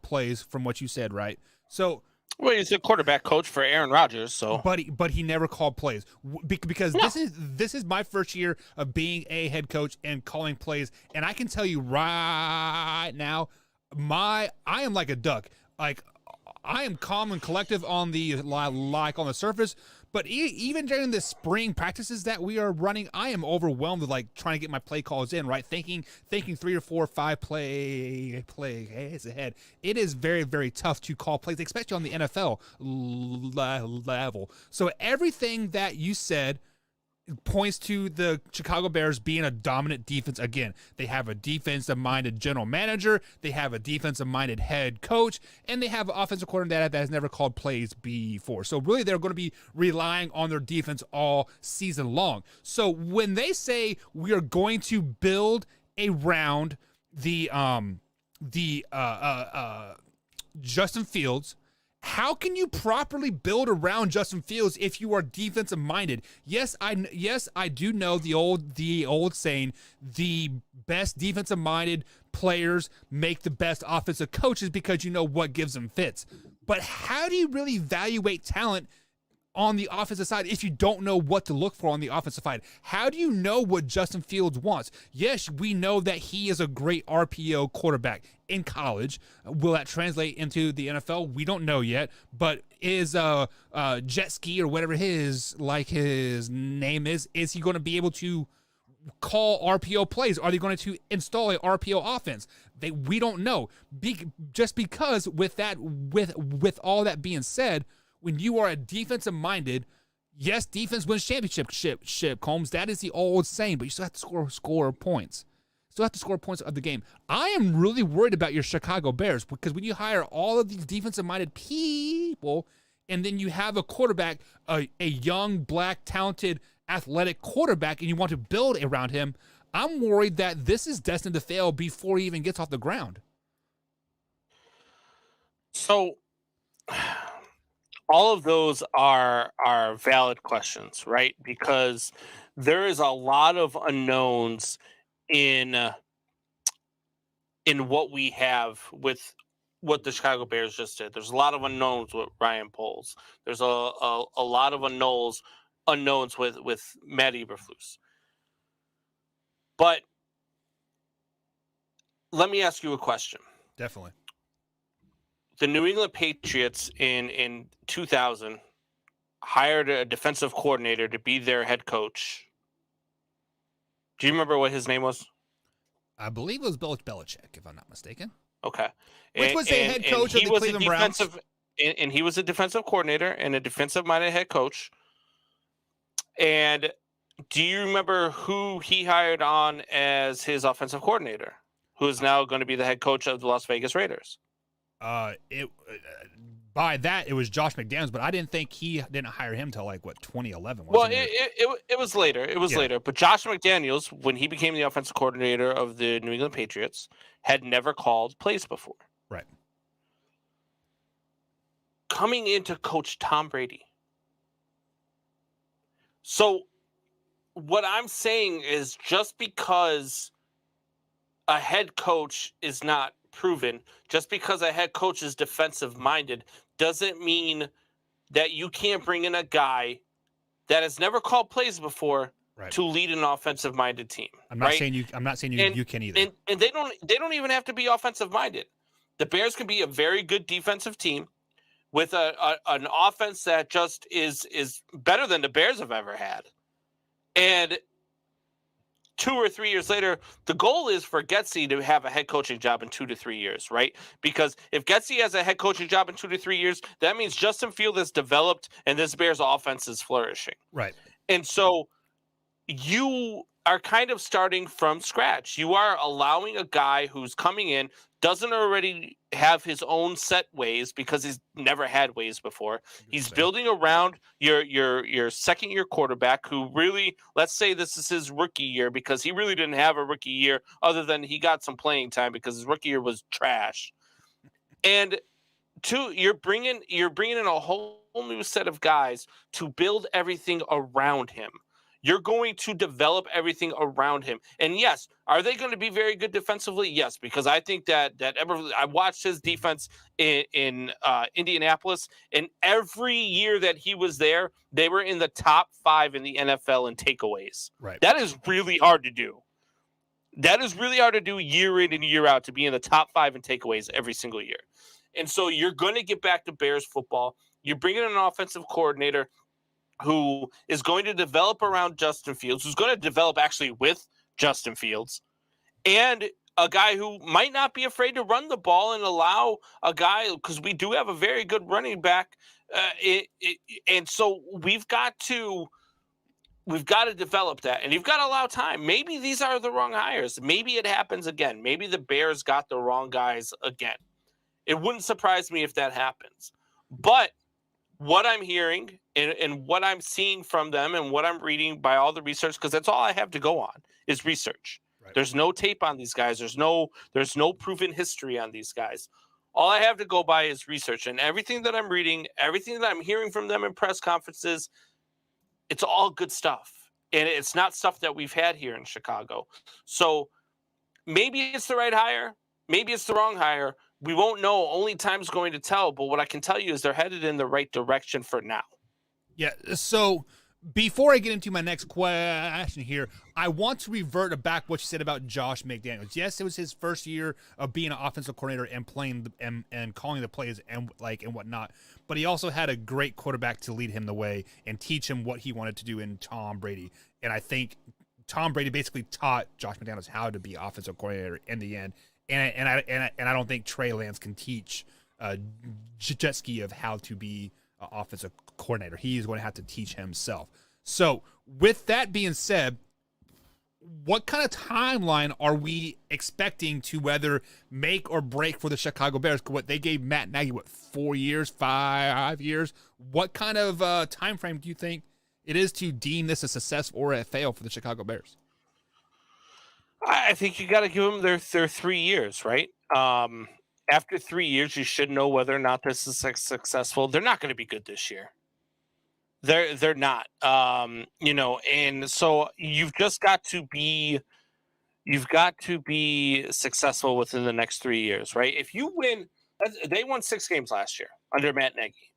plays, from what you said, right? So. Well, he's a quarterback coach for Aaron Rodgers, so. But he never called plays because this is my first year of being a head coach and calling plays, and I can tell you right now, I am like a duck. Like, I am calm and collective on the on the surface, but even during the spring practices that we are running, I am overwhelmed with trying to get my play calls in, right? Thinking 3 or 4 or 5 plays ahead. It is very, very tough to call plays, especially on the NFL level. So everything that you said points to the Chicago Bears being a dominant defense. Again, they have a defensive-minded general manager, they have a defensive-minded head coach, and they have an offensive coordinator that has never called plays before. So really, they're going to be relying on their defense all season long. So when they say we are going to build around the Justin Fields, how can you properly build around Justin Fields if you are defensive minded? Yes, I do know the old saying, the best defensive minded players make the best offensive coaches, because you know what gives them fits. But how do you really evaluate talent on the offensive side if you don't know what to look for on the offensive side? How do you know what Justin Fields wants? Yes, we know that he is a great RPO quarterback in college. Will that translate into the NFL? We don't know yet, but is Jet Ski or whatever his name is he going to be able to call RPO plays? Are they going to install a RPO offense? We don't know. Just because with all that being said, when you are a defensive minded, yes, defense wins championship, Combs. That is the old saying, but you still have to score points. Still have to score points of the game. I am really worried about your Chicago Bears because when you hire all of these defensive minded people and then you have a quarterback, a young, black, talented, athletic quarterback, and you want to build around him, I'm worried that this is destined to fail before he even gets off the ground. So all of those are valid questions, right? Because there is a lot of unknowns in what we have with what the Chicago Bears just did. There's a lot of unknowns with Ryan Poles. There's a lot of unknowns with Matt Eberflus. But let me ask you a question. Definitely. The New England Patriots in 2000 hired a defensive coordinator to be their head coach. Do you remember what his name was? I believe it was Belichick, if I'm not mistaken. Okay. Which was a head coach of the Cleveland Browns. And he was a defensive coordinator and a defensive-minded head coach. And do you remember who he hired on as his offensive coordinator, who is now going to be the head coach of the Las Vegas Raiders? By that, it was Josh McDaniels, but I didn't think he didn't hire him till 2011. Well, it was later. It was later. But Josh McDaniels, when he became the offensive coordinator of the New England Patriots, had never called plays before. Right. Coming in to coach Tom Brady. So what I'm saying is just because a head coach is not proven, just because a head coach is defensive minded, doesn't mean that you can't bring in a guy that has never called plays before to lead an offensive minded team. I'm not saying you can either. And they don't even have to be offensive minded. The Bears can be a very good defensive team with an offense that just is better than the Bears have ever had. And 2 or 3 years later, the goal is for Getsy to have a head coaching job in 2 to 3 years, right? Because if Getsy has a head coaching job in 2 to 3 years, that means Justin Fields has developed and this Bears offense is flourishing. Right. And so you are kind of starting from scratch. You are allowing a guy who's coming in, doesn't already have his own set ways because he's never had ways before. He's building around your second year quarterback who really, let's say this is his rookie year, because he really didn't have a rookie year other than he got some playing time because his rookie year was trash. And two, you're bringing in a whole new set of guys to build everything around him. You're going to develop everything around him. And yes, are they going to be very good defensively? Yes, because I think that I watched his defense in Indianapolis, and every year that he was there, they were in the top 5 in the NFL in takeaways. Right. That is really hard to do. That is really hard to do year in and year out, to be in the top 5 in takeaways every single year. And so you're going to get back to Bears football. You're bringing in an offensive coordinator who is going to develop around Justin Fields, who's going to develop actually with Justin Fields, and a guy who might not be afraid to run the ball and allow a guy, because we do have a very good running back. And so we've got to develop that, and you've got to allow time. Maybe these are the wrong hires. Maybe it happens again. Maybe the Bears got the wrong guys again. It wouldn't surprise me if that happens. But what I'm hearing and what I'm seeing from them and what I'm reading by all the research, because that's all I have to go on, is research. Right. There's no tape on these guys. There's no proven history on these guys. All I have to go by is research, and everything that I'm reading, everything that I'm hearing from them in press conferences, it's all good stuff. And it's not stuff that we've had here in Chicago. So maybe it's the right hire. Maybe it's the wrong hire. We won't know. Only time's going to tell. But what I can tell you is they're headed in the right direction for now. Yeah. So before I get into my next question here, I want to revert back what you said about Josh McDaniels. Yes, it was his first year of being an offensive coordinator and playing and calling the plays and whatnot. But he also had a great quarterback to lead him the way and teach him what he wanted to do in Tom Brady. And I think Tom Brady basically taught Josh McDaniels how to be offensive coordinator in the end. And I don't think Trey Lance can teach jet ski of how to be an offensive coordinator. He is going to have to teach himself. So with that being said, what kind of timeline are we expecting to whether make or break for the Chicago Bears? What they gave Matt Nagy, 4 years, 5 years? What kind of time frame do you think it is to deem this a success or a fail for the Chicago Bears? I think you got to give them their 3 years, right? After 3 years, you should know whether or not this is successful. They're not going to be good this year. They're not. And so you've got to be successful within the next 3 years, right? If you win, they won 6 games last year under Matt Nagy.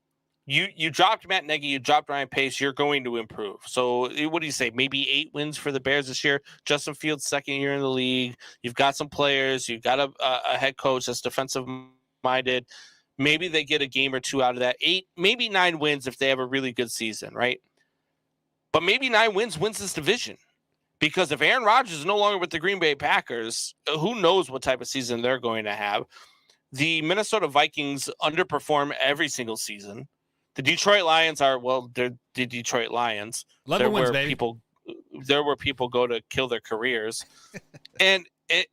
You dropped Matt Nagy, you dropped Ryan Pace, you're going to improve. So what do you say? Maybe 8 wins for the Bears this year. Justin Fields' second year in the league. You've got some players. You've got a head coach that's defensive-minded. Maybe they get a game or 2 out of that. 8, maybe 9 wins if they have a really good season, right? But maybe 9 wins this division. Because if Aaron Rodgers is no longer with the Green Bay Packers, who knows what type of season they're going to have. The Minnesota Vikings underperform every single season. The Detroit Lions they're the Detroit Lions. 11 wins, baby. They're where people go to kill their careers. and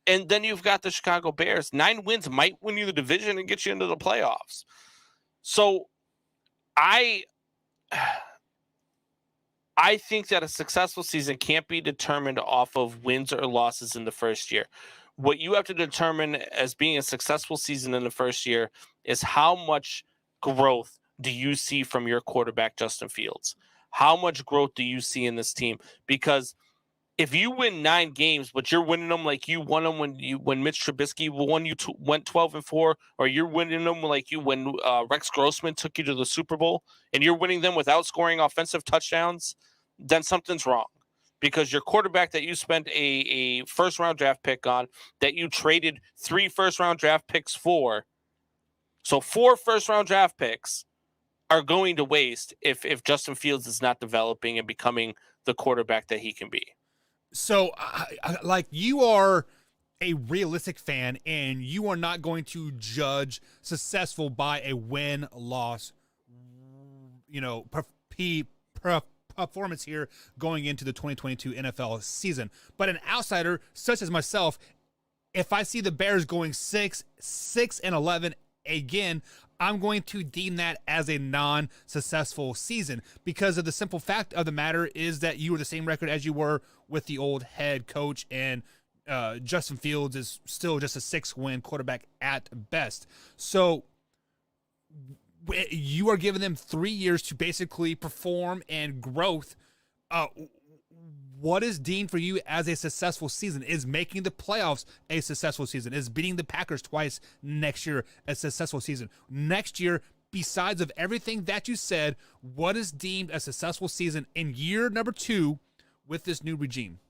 then you've got the Chicago Bears. 9 wins might win you the division and get you into the playoffs. So I think that a successful season can't be determined off of wins or losses in the first year. What you have to determine as being a successful season in the first year is how much growth do you see from your quarterback, Justin Fields? How much growth do you see in this team? Because if you win 9 games, but you're winning them like you won them when Mitch Trubisky went 12-4, or you're winning them like you when Rex Grossman took you to the Super Bowl, and you're winning them without scoring offensive touchdowns, then something's wrong. Because your quarterback that you spent a first-round draft pick on, that you traded 3 first-round draft picks for, so 4 first-round draft picks are going to waste if Justin Fields is not developing and becoming the quarterback that he can be. So, like, you are a realistic fan, and you are not going to judge successful by a win-loss, performance here going into the 2022 NFL season. But an outsider such as myself, if I see the Bears going 6-11 again, I'm going to deem that as a non-successful season, because of the simple fact of the matter is that you were the same record as you were with the old head coach, and Justin Fields is still just a 6-win quarterback at best. So you are giving them 3 years to basically perform and growth. What is deemed for you as a successful season? Is making the playoffs a successful season? Is beating the Packers twice next year a successful season? Next year, besides of everything that you said, what is deemed a successful season in year number 2 with this new regime?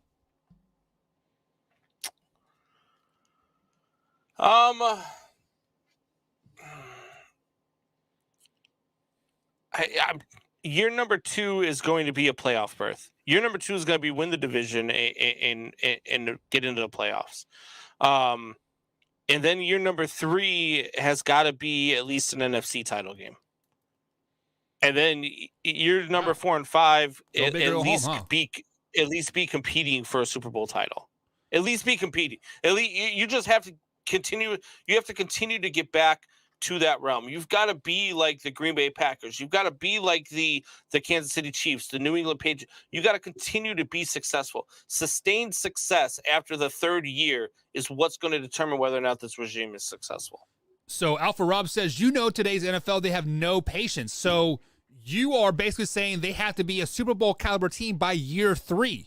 Year number 2 is going to be a playoff berth. Year number 2 is going to be win the division and get into the playoffs. And then year number 3 has got to be at least an NFC title game. And then year number 4 and 5 at least be competing for a Super Bowl title. At least be competing. At least you just have to continue. You have to continue to get back to that realm. You've got to be like the Green Bay Packers. You've got to be like the Kansas City Chiefs, the New England Patriots. You got to continue to be successful. Sustained success after the 3rd year is what's going to determine whether or not this regime is successful. So Alpha Rob says, today's NFL, they have no patience. So you are basically saying they have to be a Super Bowl caliber team by year 3.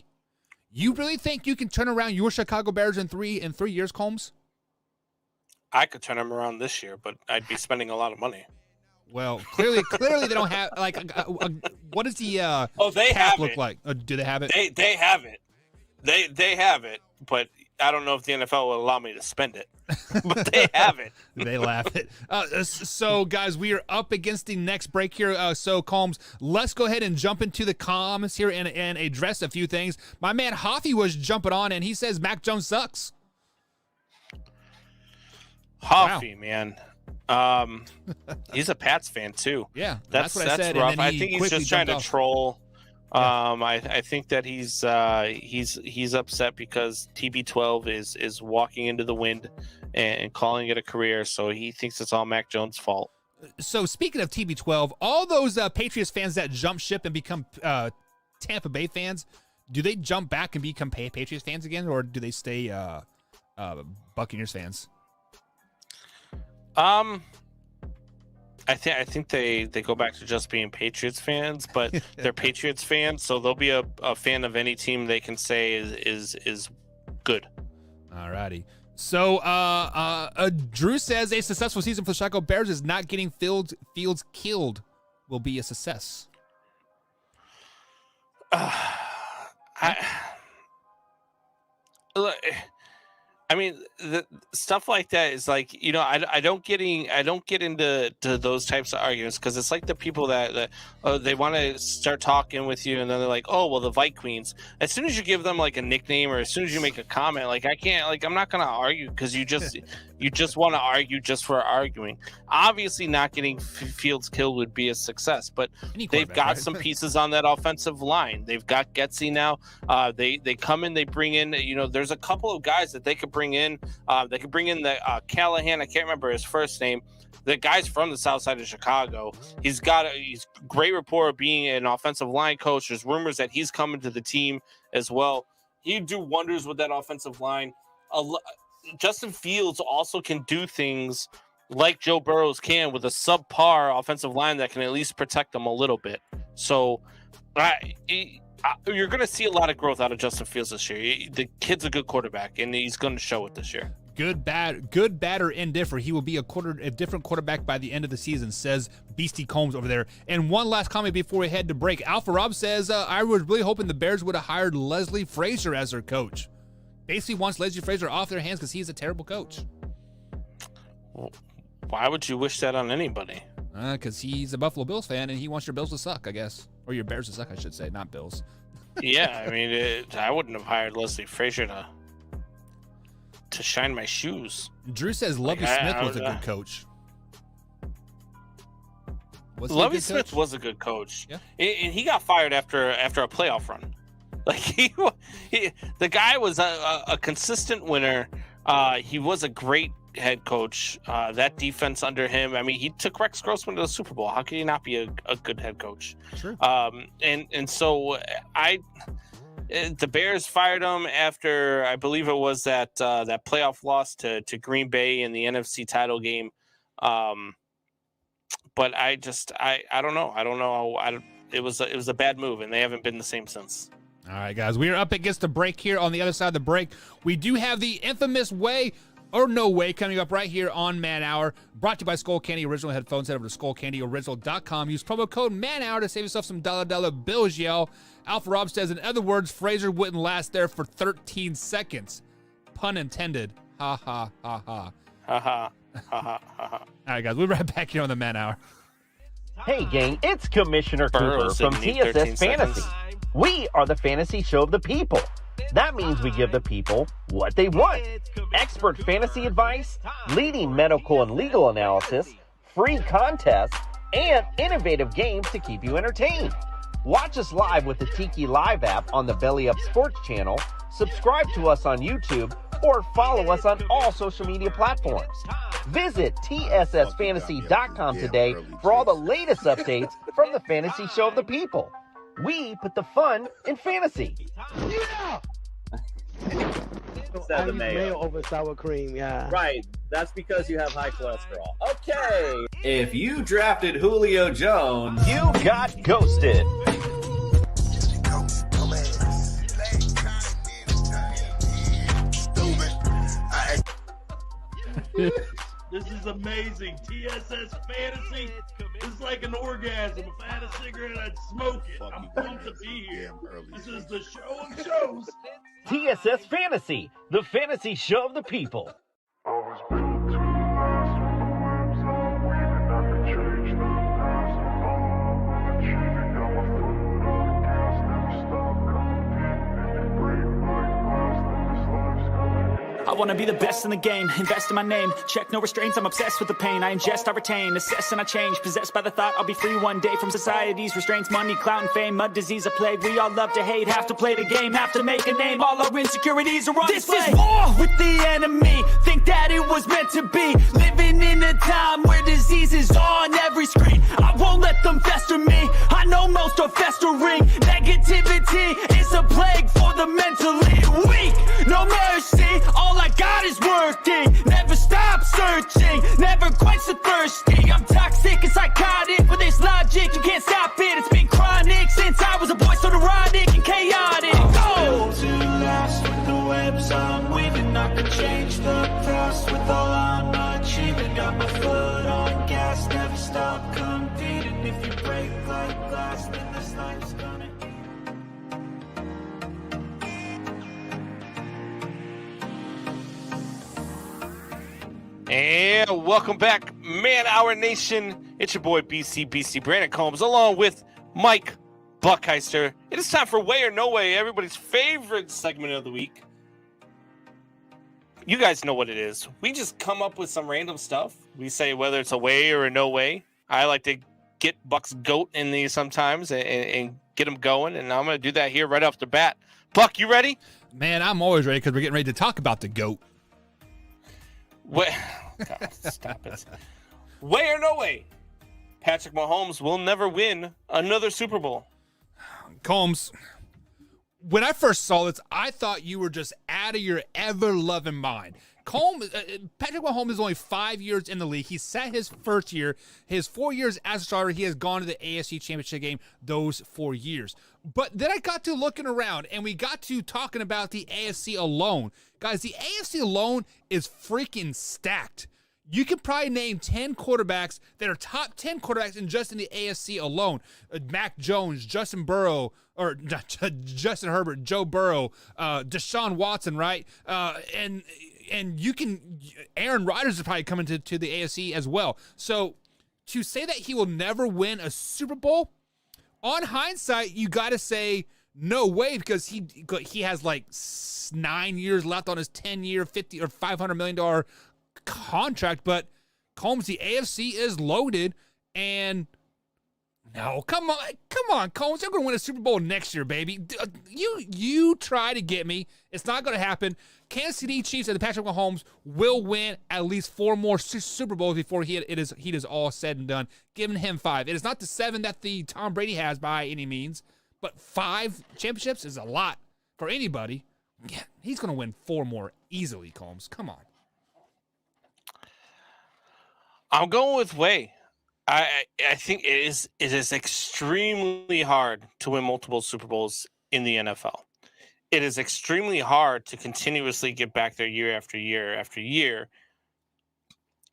You really think you can turn around your Chicago Bears in 3 years, Combs? I could turn them around this year, but I'd be spending a lot of money. Well, clearly they don't have like what does the they cap have look it. like? Do they have it? They have it. They have it, but I don't know if the NFL will allow me to spend it. But they have it. They laugh it. So, guys, we are up against the next break here. So, Combs, let's go ahead and jump into the comments here and address a few things. My man Hoffy was jumping on, and he says Mac Jones sucks. Hoffy, man. He's a Pats fan too. Yeah, that's what I said. rough. And then I think he's just trying to troll. I think that he's upset because TB12 is walking into the wind and calling it a career. So he thinks it's all Mac Jones' fault. So speaking of TB12, all those Patriots fans that jump ship and become Tampa Bay fans, do they jump back and become Patriots fans again, or do they stay Buccaneers fans? I think they go back to just being Patriots fans, but they're Patriots fans, so they'll be a fan of any team they can say is good. Alrighty. So Drew says a successful season for the Chicago Bears is not getting Fields killed will be a success. I mean, the stuff like that is like, you know, I don't get into those types of arguments because it's like the people that they want to start talking with you and then they're like, oh, well, the Vikings. As soon as you give them like a nickname or as soon as you make a comment, like I'm not gonna argue because you just want to argue just for arguing. Obviously, not getting Fields killed would be a success, but they've got some pieces on that offensive line. They've got Getsy now. They come in, they bring in, you know, there's a couple of guys that they could bring in. They could bring in the Callahan. I can't remember his first name. The guy's from the south side of Chicago. He's great rapport of being an offensive line coach. There's rumors that he's coming to the team as well. He'd do wonders with that offensive line. Justin Fields also can do things like Joe Burrows can with a subpar offensive line that can at least protect them a little bit. So you're going to see a lot of growth out of Justin Fields this year. The kid's a good quarterback, and he's going to show it this year. Good, bad, or indifferent. He will be a different quarterback by the end of the season, says Beastie Combs over there. And one last comment before we head to break. Alpha Rob says, I was really hoping the Bears would have hired Leslie Frazier as their coach. Basically wants Leslie Frazier off their hands because he's a terrible coach. Well, why would you wish that on anybody? Because he's a Buffalo Bills fan and he wants your Bills to suck, I guess. Or your Bears to suck, I should say, not Bills. Yeah, I mean, I wouldn't have hired Leslie Frazier to shine my shoes. Drew says Lovie Smith was a good coach. Lovie Smith was a good coach. Yeah. And he got fired after a playoff run. Like the guy was a consistent winner. He was a great head coach. That defense under him, I mean, he took Rex Grossman to the Super Bowl. How could he not be a good head coach? Sure. And so the Bears fired him after, I believe it was that playoff loss to Green Bay in the NFC title game. But I don't know. It was a bad move, and they haven't been the same since. All right, guys, we are up against the break here. On the other side of the break, we do have the infamous Way or No Way coming up right here on Man Hour, brought to you by Skull Candy Original Headphones. Head over to SkullCandyOriginal.com. Use promo code Man Hour to save yourself some dollar bills, y'all. Alpha Rob says, in other words, Frazier wouldn't last there for 13 seconds. Pun intended. Ha, ha, ha, ha. Ha, ha, ha, ha, ha. All right, guys, we'll be right back here on the Man Hour. Hey, gang, it's Commissioner Cooper from TSS Fantasy. We are the fantasy show of the people. That means we give the people what they want. Expert fantasy advice, leading medical and legal analysis, free contests, and innovative games to keep you entertained. Watch us live with the Tiki Live app on the Belly Up Sports channel, subscribe to us on YouTube, or follow us on all social media platforms. Visit TSSFantasy.com today for all the latest updates from the fantasy show of the people. We put the fun in fantasy. Yeah! Instead of mayo over sour cream, yeah. Right, that's because you have high cholesterol. Okay. If you drafted Julio Jones, you got ghosted. This is amazing. TSS Fantasy is like an orgasm. If I had a cigarette, I'd smoke it. I'm pumped to be here. This is the show of shows. TSS Fantasy, the fantasy show of the people. I wanna be the best in the game, invest in my name, check no restraints, I'm obsessed with the pain, I ingest, I retain, assess and I change, possessed by the thought I'll be free one day from society's restraints, money, clout and fame, mud, disease, a plague, we all love to hate, have to play the game, have to make a name, all our insecurities are on display. This is war with the enemy, think that it was meant to be, living in a time where disease is on every screen, I won't let them fester me, I know most are festering, negativity is a plague for the mentally weak, no mercy, all I got is working, never stop searching, never quench the thirsty, I'm toxic and psychotic, with this logic, you can't stop it, it's been chronic, since I was a boy, so neurotic and chaotic, go! To last with the webs I'm weaving, I could change the past with all I'm achieving, got my foot on gas, never stop competing, if you break like glass, then this life's gonna end. And welcome back, Man Hour Nation. It's your boy BC Brandon Combs, along with Mike Buckheister. It is time for Way or No Way, everybody's favorite segment of the week. You guys know what it is. We just come up with some random stuff. We say whether it's a way or a no way. I like to get Buck's goat in these sometimes and get him going, and I'm going to do that here right off the bat. Buck, you ready? Man, I'm always ready because we're getting ready to talk about the GOAT. God, stop it. Way or no way, Patrick Mahomes will never win another Super Bowl. Combs, when I first saw this, I thought you were just out of your ever-loving mind. Patrick Mahomes is only 5 years in the league. He sat his first year. His 4 years as a starter, he has gone to the AFC Championship game those 4 years. But then I got to looking around, and we got to talking about the AFC alone. Guys, the AFC alone is freaking stacked. You can probably name 10 quarterbacks that are top 10 quarterbacks in the AFC alone. Mac Jones, Justin Herbert, Joe Burrow, Deshaun Watson, right? And Aaron Rodgers is probably coming to the AFC as well. So to say that he will never win a Super Bowl, on hindsight, you got to say no way, because he has like 9 years left on his 10-year, $50 or $500 million contract. But Combs, the AFC is loaded, and no, come on, Combs, they're going to win a Super Bowl next year, baby. You try to get me. It's not going to happen. Kansas City Chiefs and the Patrick Mahomes will win at least 4 more Super Bowls before he is all said and done. Giving him 5. It is not the 7 that the Tom Brady has by any means, but 5 championships is a lot for anybody. Yeah, he's going to win 4 more easily, Combs. Come on. I'm going with way. I think it is extremely hard to win multiple Super Bowls in the NFL. It is extremely hard to continuously get back there year after year after year.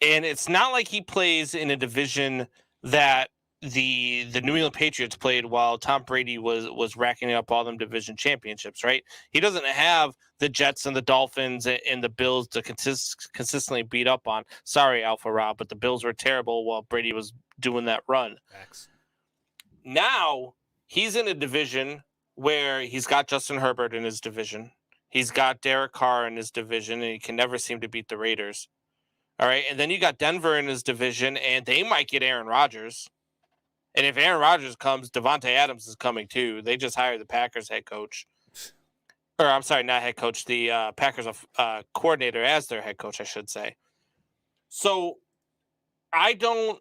And it's not like he plays in a division that the New England Patriots played while Tom Brady was racking up all them division championships, right? He doesn't have the Jets and the Dolphins and the Bills to consistently beat up on. Sorry, Alpha Rob, but the Bills were terrible while Brady was doing that run. Thanks. Now he's in a division where he's got Justin Herbert in his division. He's got Derek Carr in his division, and he can never seem to beat the Raiders. All right, and then you got Denver in his division, and they might get Aaron Rodgers. And if Aaron Rodgers comes, Devontae Adams is coming too. They just hired the Packers head coach. Or I'm sorry, not head coach, the Packers coordinator as their head coach, I should say. So I don't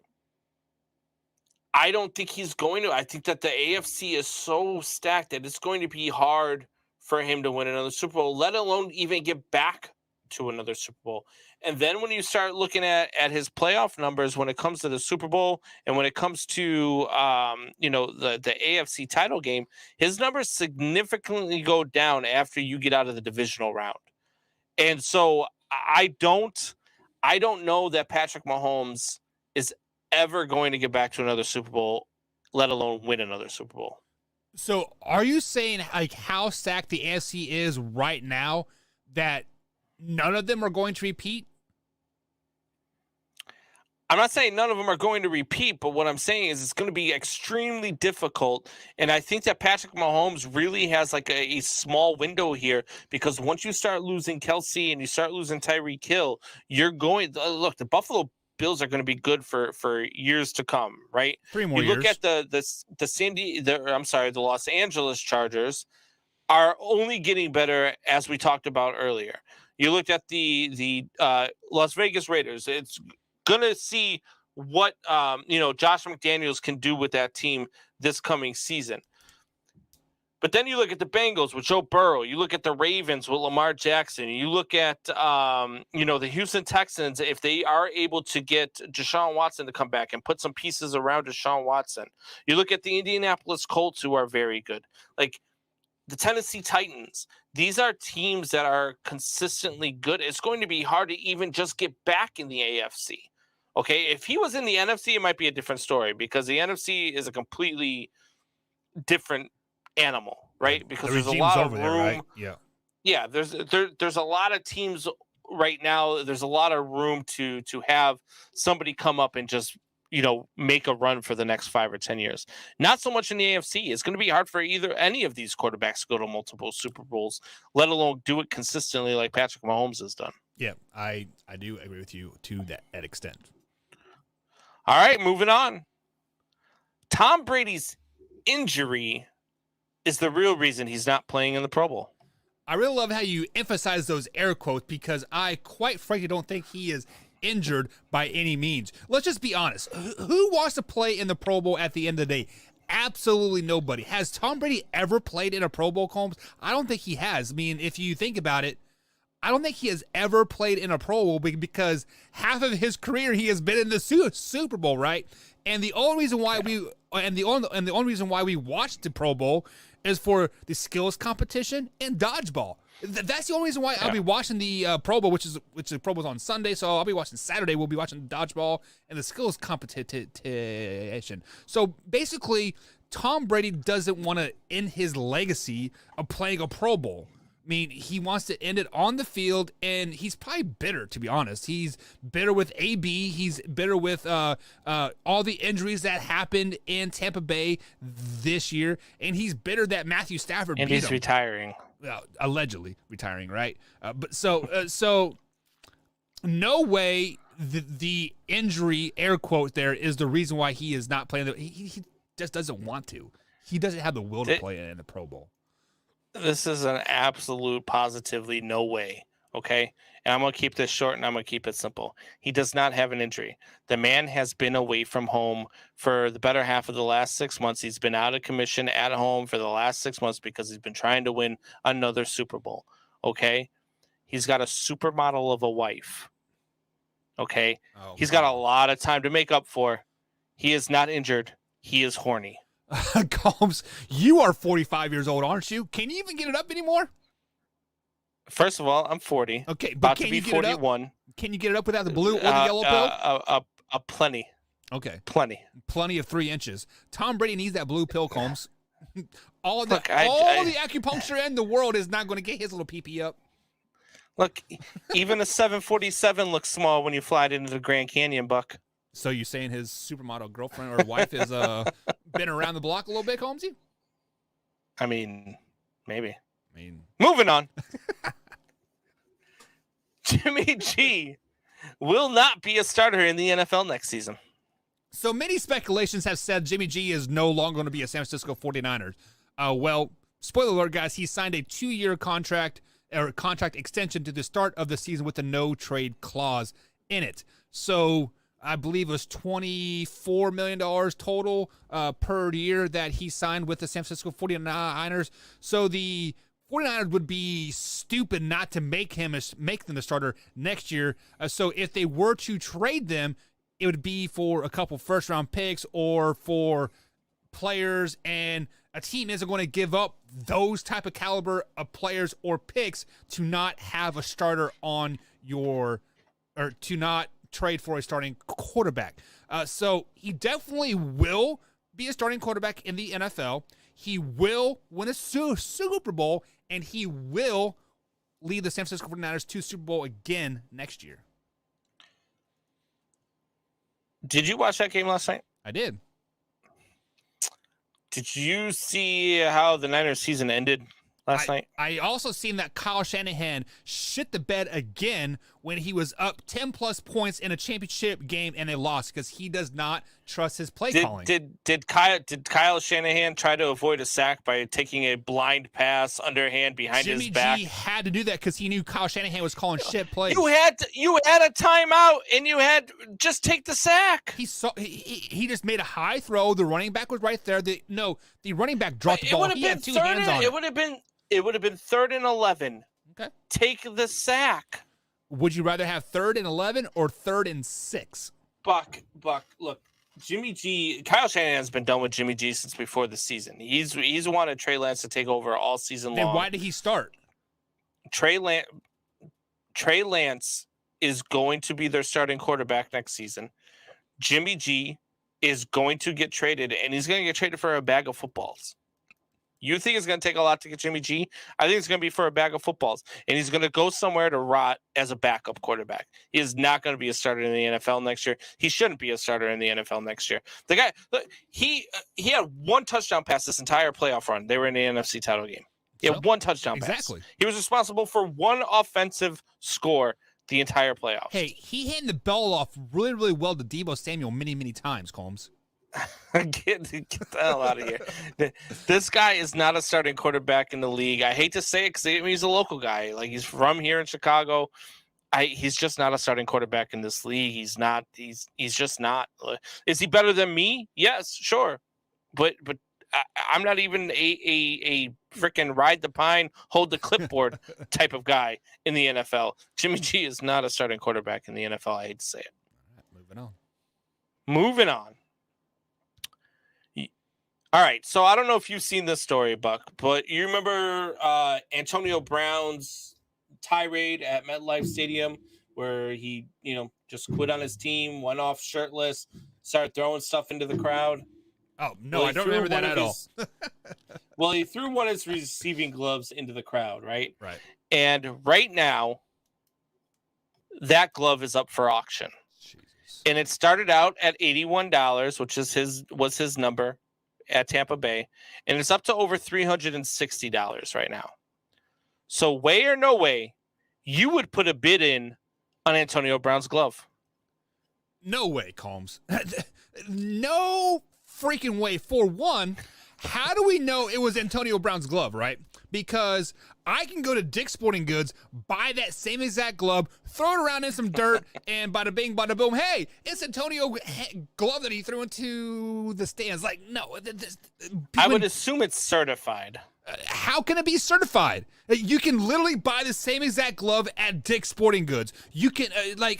think he's going to. I think that the AFC is so stacked that it's going to be hard for him to win another Super Bowl, let alone even get back to another Super Bowl. And then when you start looking at his playoff numbers when it comes to the Super Bowl and when it comes to the AFC title game, his numbers significantly go down after you get out of the divisional round. And so I don't know that Patrick Mahomes is ever going to get back to another Super Bowl, let alone win another Super Bowl. So are you saying like how stacked the AFC is right now that none of them are going to repeat? I'm not saying none of them are going to repeat, but what I'm saying is it's going to be extremely difficult. And I think that Patrick Mahomes really has like a small window here, because once you start losing Kelsey and you start losing Tyreek Hill, you're going look, the Buffalo Bills are going to be good for years to come, right? 3 more you look years. at the Los Angeles Chargers are only getting better, as we talked about earlier. You looked at the Las Vegas Raiders. It's gonna see what Josh McDaniels can do with that team this coming season. But then you look at the Bengals with Joe Burrow. You look at the Ravens with Lamar Jackson. You look at the Houston Texans, if they are able to get Deshaun Watson to come back and put some pieces around Deshaun Watson. You look at the Indianapolis Colts, who are very good. Like the Tennessee Titans. These are teams that are consistently good. It's going to be hard to even just get back in the AFC. Okay, if he was in the NFC, it might be a different story, because the NFC is a completely different animal, right? Because there's a lot of room. There, right? Yeah. There's a lot of teams right now. There's a lot of room to have somebody come up and just make a run for the next 5 or 10 years. Not so much in the AFC. It's going to be hard for any of these quarterbacks to go to multiple Super Bowls, let alone do it consistently like Patrick Mahomes has done. Yeah, I do agree with you to that extent. All right, moving on. Tom Brady's injury is the real reason he's not playing in the Pro Bowl. I really love how you emphasize those air quotes, because I quite frankly don't think he is injured by any means. Let's just be honest. Who wants to play in the Pro Bowl at the end of the day? Absolutely nobody. Has Tom Brady ever played in a Pro Bowl, Combs? I don't think he has. I mean, if you think about it, I don't think he has ever played in a Pro Bowl, because half of his career he has been in the Super Bowl, right? And the only reason why the only reason why we watched the Pro Bowl is for the skills competition and dodgeball. That's the only reason why I'll be watching the Pro Bowl, which the Pro Bowl's on Sunday. So I'll be watching Saturday. We'll be watching dodgeball and the skills competition. So basically, Tom Brady doesn't want to end his legacy of playing a Pro Bowl. I mean, he wants to end it on the field, and he's probably bitter, to be honest. He's bitter with AB. He's bitter with all the injuries that happened in Tampa Bay this year, and he's bitter that Matthew Stafford and beat he's him. Retiring. Allegedly retiring, right? But so no way the injury, air quote, there is the reason why he is not playing. He just doesn't want to. He doesn't have the will to play in the Pro Bowl. This is an absolute positively no way, okay? And I'm going to keep this short and I'm going to keep it simple. He does not have an injury. The man has been away from home for the better half of the last 6 months. He's been out of commission at home for the last 6 months because he's been trying to win another Super Bowl, okay? He's got a supermodel of a wife, okay? He's got a lot of time to make up for. He is not injured. He is horny. Combs, you are 45 years old, aren't you? Can you even get it up anymore? First of all, I'm 40. Okay, but about can to be you get 41. It up? Can you get it up without the blue or the yellow pill? Plenty. Okay. Plenty of 3 inches. Tom Brady needs that blue pill, Combs. all the acupuncture in the world is not going to get his little pee up. Look, even a 747 looks small when you fly it into the Grand Canyon, Buck. So you're saying his supermodel girlfriend or wife has been around the block a little bit, Holmesy? I mean, maybe. Moving on. Jimmy G will not be a starter in the NFL next season. So many speculations have said Jimmy G is no longer going to be a San Francisco 49ers. Well, spoiler alert, guys, he signed a 2-year contract extension to the start of the season with a no-trade clause in it. So I believe it was $24 million total per year that he signed with the San Francisco 49ers. So the 49ers would be stupid not to make them the starter next year. So if they were to trade them, it would be for a couple first-round picks or for players, and a team isn't going to give up those type of caliber of players or picks to not have a starter on or to not trade for a starting quarterback. So he definitely will be a starting quarterback in the NFL. He will win a Super Bowl, and he will lead the San Francisco 49ers to Super Bowl again next year. Did you watch that game last night? I did. Did you see how the Niners season ended last night? I also seen that Kyle Shanahan shit the bed again when he was up 10-plus points in a championship game and they lost because he does not trust his play calling. Did Kyle Shanahan try to avoid a sack by taking a blind pass underhand behind his back? Jimmy G had to do that because he knew Kyle Shanahan was calling shit plays. You had a timeout and you had just take the sack. He just made a high throw. The running back was right there. The running back dropped the ball. He had two hands on it. It would have been 3rd and 11. Okay. Take the sack. Would you rather have 3rd and 11 or 3rd and 6? Buck, look, Jimmy G, Kyle Shanahan's been done with Jimmy G since before the season. He's wanted Trey Lance to take over all season long. Then why did he start? Trey Lance is going to be their starting quarterback next season. Jimmy G is going to get traded, and he's going to get traded for a bag of footballs. You think it's going to take a lot to get Jimmy G? I think it's going to be for a bag of footballs. And he's going to go somewhere to rot as a backup quarterback. He is not going to be a starter in the NFL next year. He shouldn't be a starter in the NFL next year. The guy, look, he had one touchdown pass this entire playoff run. They were in the NFC title game. He had one touchdown pass. Exactly. He was responsible for one offensive score the entire playoffs. Hey, he handed the ball off really, really well to Deebo Samuel many, many times, Combs. Get the hell out of here. This guy is not a starting quarterback in the league. I hate to say it because he's a local guy. Like, he's from here in Chicago. He's just not a starting quarterback in this league. He's not. He's just not. Is he better than me? Yes, sure. But I'm not even a freaking ride the pine, hold the clipboard type of guy in the NFL. Jimmy G is not a starting quarterback in the NFL. I hate to say it. Moving on. All right, so I don't know if you've seen this story, Buck, but you remember Antonio Brown's tirade at MetLife Stadium where he, just quit on his team, went off shirtless, started throwing stuff into the crowd? Oh, no, I don't remember that at all. Well, he threw one of his receiving gloves into the crowd, right? Right. And right now, that glove is up for auction. Jesus. And it started out at $81, which was his number at Tampa Bay, and it's up to over $360 right now. So way or no way, you would put a bid in on Antonio Brown's glove. No way, Combs. No freaking way. For one, how do we know it was Antonio Brown's glove, right? Because I can go to Dick's Sporting Goods, buy that same exact glove, throw it around in some dirt, and bada bing, bada boom, hey, it's Antonio glove that he threw into the stands. Like, no. I would assume it's certified. How can it be certified? You can literally buy the same exact glove at Dick's Sporting Goods. You can,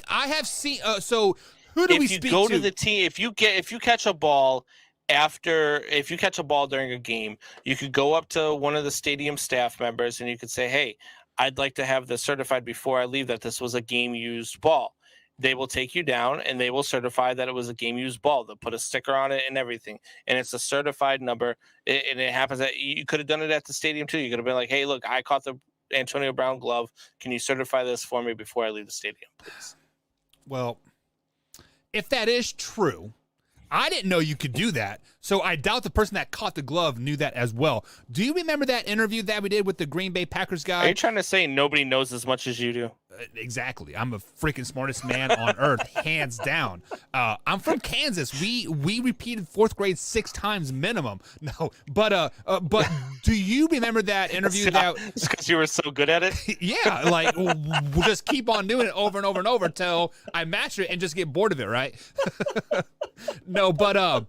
I have seen, so who do we speak to? If you go to the team, if you catch a ball during a game, you could go up to one of the stadium staff members and you could say, hey, I'd like to have this certified before I leave that this was a game-used ball. They will take you down and they will certify that it was a game-used ball. They'll put a sticker on it and everything. And it's a certified number. And it happens that you could have done it at the stadium too. You could have been like, hey, look, I caught the Antonio Brown glove. Can you certify this for me before I leave the stadium, please? Well, if that is true, I didn't know you could do that, so I doubt the person that caught the glove knew that as well. Do you remember that interview that we did with the Green Bay Packers guy? Are you trying to say nobody knows as much as you do? Exactly. I'm the freaking smartest man on earth, hands down. I'm from Kansas. We repeated fourth grade 6 times minimum. No, but do you remember that interview? It's because you were so good at it? Yeah, we'll just keep on doing it over and over and over until I master it and just get bored of it, right? No, but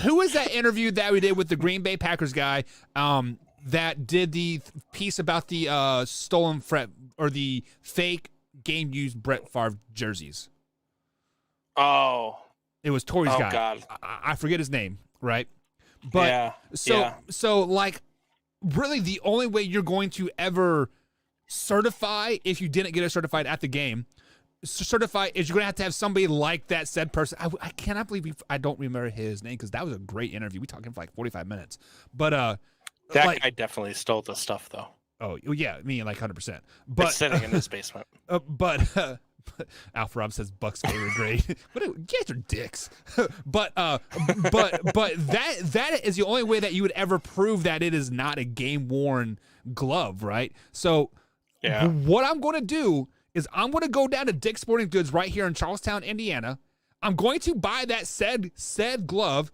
who was that interview that we did with the Green Bay Packers guy that did the piece about the stolen or the fake game-used Brett Favre jerseys? Oh. It was Torrey's guy. Oh, God. I forget his name, right? But so really the only way you're going to ever certify, if you didn't get it certified at the game, certify is you're going to have somebody like that said person. I cannot believe I don't remember his name because that was a great interview. We talked him for like 45 minutes. But that guy definitely stole the stuff, though. Oh, yeah, me like 100%. But it's sitting in his basement. But Alpha Rob says Bucks favorite grade. But you guys are dicks. but that is the only way that you would ever prove that it is not a game worn glove, right? So what I'm going to do is I'm going to go down to Dick's Sporting Goods right here in Charlestown, Indiana. I'm going to buy that said glove.